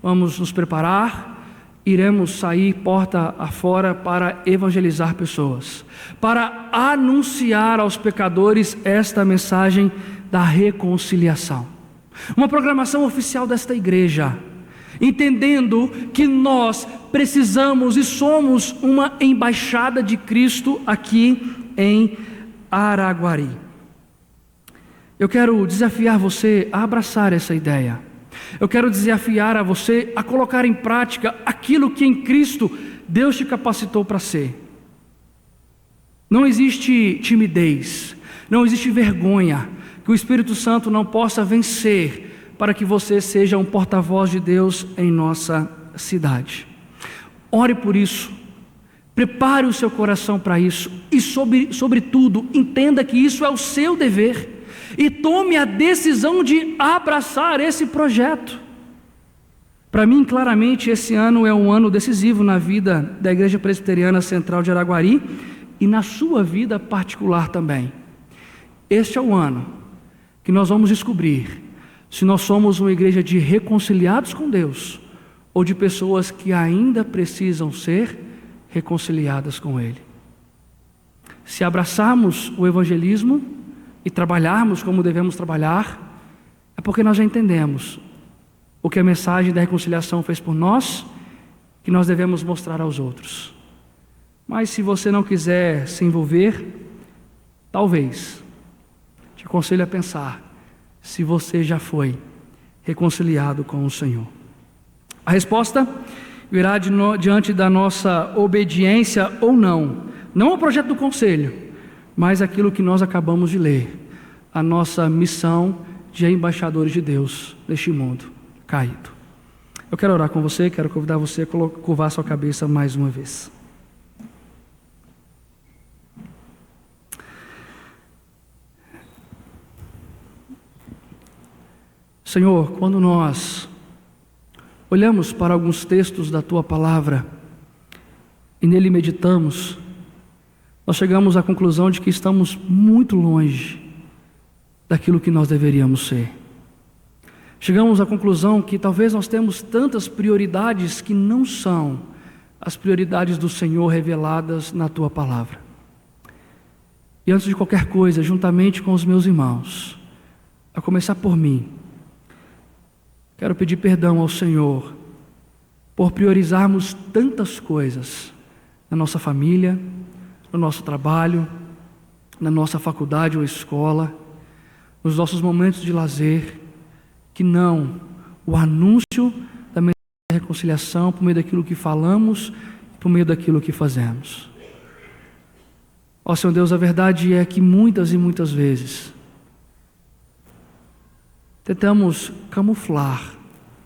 Vamos nos preparar, iremos sair porta afora para evangelizar pessoas, para anunciar aos pecadores esta mensagem da reconciliação. Uma programação oficial desta igreja, entendendo que nós precisamos e somos uma embaixada de Cristo aqui em Araguari. Eu quero desafiar você a abraçar essa ideia. Eu quero desafiar a você a colocar em prática aquilo que em Cristo Deus te capacitou para ser. Não existe timidez, não existe vergonha que o Espírito Santo não possa vencer para que você seja um porta-voz de Deus em nossa cidade. Ore por isso, prepare o seu coração para isso e sobretudo, entenda que isso é o seu dever e tome a decisão de abraçar esse projeto. Para mim, claramente, esse ano é um ano decisivo na vida da Igreja Presbiteriana Central de Araguari e na sua vida particular também. Este é o ano que nós vamos descobrir se nós somos uma igreja de reconciliados com Deus ou de pessoas que ainda precisam ser reconciliadas com Ele. Se abraçarmos o evangelismo e trabalharmos como devemos trabalhar, é porque nós já entendemos o que a mensagem da reconciliação fez por nós, que nós devemos mostrar aos outros. Mas se você não quiser se envolver, talvez te aconselho a pensar se você já foi reconciliado com o Senhor. A resposta virá diante da nossa obediência ou não, não ao projeto do conselho, mas aquilo que nós acabamos de ler, a nossa missão de embaixadores de Deus neste mundo caído. Eu quero orar com você, quero convidar você a curvar sua cabeça mais uma vez. Senhor, quando nós olhamos para alguns textos da Tua Palavra e nele meditamos, nós chegamos à conclusão de que estamos muito longe daquilo que nós deveríamos ser. Chegamos à conclusão que talvez nós temos tantas prioridades que não são as prioridades do Senhor reveladas na Tua Palavra. E antes de qualquer coisa, juntamente com os meus irmãos, a começar por mim, quero pedir perdão ao Senhor por priorizarmos tantas coisas na nossa família, no nosso trabalho, na nossa faculdade ou escola, nos nossos momentos de lazer, que não o anúncio da mensagem da reconciliação por meio daquilo que falamos, por meio daquilo que fazemos. Ó Senhor Deus, a verdade é que muitas e muitas vezes tentamos camuflar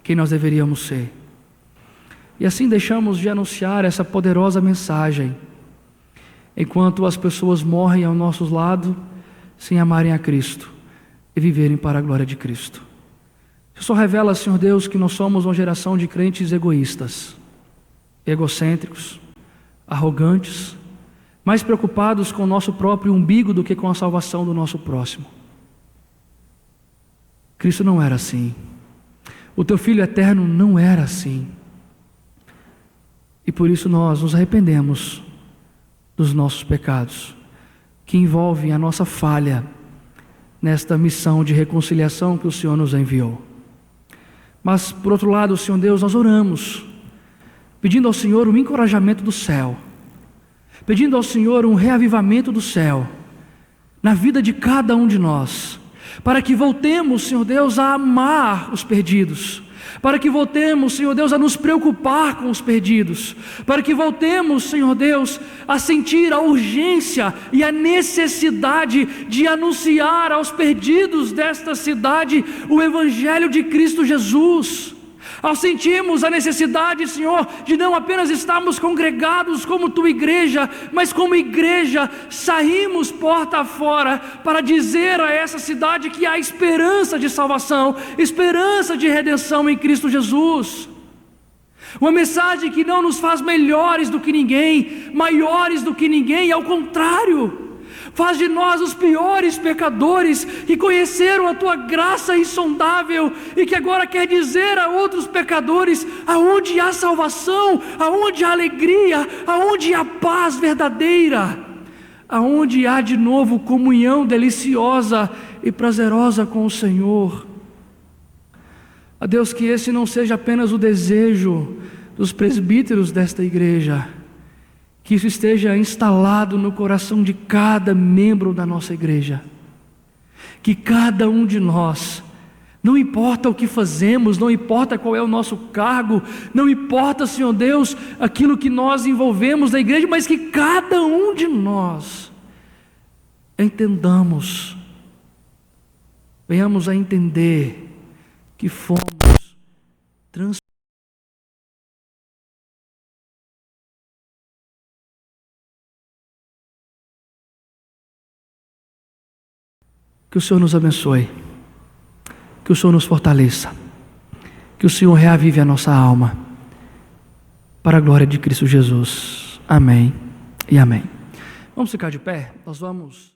quem nós deveríamos ser. E assim deixamos de anunciar essa poderosa mensagem, enquanto as pessoas morrem ao nosso lado sem amarem a Cristo e viverem para a glória de Cristo. Isso só revela, Senhor Deus, que nós somos uma geração de crentes egoístas, egocêntricos, arrogantes, mais preocupados com o nosso próprio umbigo do que com a salvação do nosso próximo. Cristo não era assim. O Teu Filho eterno não era assim. E por isso nós nos arrependemos dos nossos pecados, que envolvem a nossa falha nesta missão de reconciliação que o Senhor nos enviou. Mas, por outro lado, Senhor Deus, nós oramos, pedindo ao Senhor um encorajamento do céu, pedindo ao Senhor um reavivamento do céu, na vida de cada um de nós, para que voltemos, Senhor Deus, a amar os perdidos, para que voltemos, Senhor Deus, a nos preocupar com os perdidos, para que voltemos, Senhor Deus, a sentir a urgência e a necessidade de anunciar aos perdidos desta cidade o Evangelho de Cristo Jesus. Ao sentirmos a necessidade, Senhor, de não apenas estarmos congregados como Tua igreja, mas como igreja saímos porta fora para dizer a essa cidade que há esperança de salvação, esperança de redenção em Cristo Jesus. Uma mensagem que não nos faz melhores do que ninguém, maiores do que ninguém, ao contrário, faz de nós os piores pecadores que conheceram a Tua graça insondável e que agora quer dizer a outros pecadores aonde há salvação, aonde há alegria, aonde há paz verdadeira, aonde há de novo comunhão deliciosa e prazerosa com o Senhor. A Deus, que esse não seja apenas o desejo dos presbíteros desta igreja, que isso esteja instalado no coração de cada membro da nossa igreja, que cada um de nós, não importa o que fazemos, não importa qual é o nosso cargo, não importa, Senhor Deus, aquilo que nós envolvemos na igreja, mas que cada um de nós entendamos, venhamos a entender que fomos transformados. Que o Senhor nos abençoe, que o Senhor nos fortaleça, que o Senhor reavive a nossa alma, para a glória de Cristo Jesus. Amém e amém. Vamos ficar de pé? Nós vamos...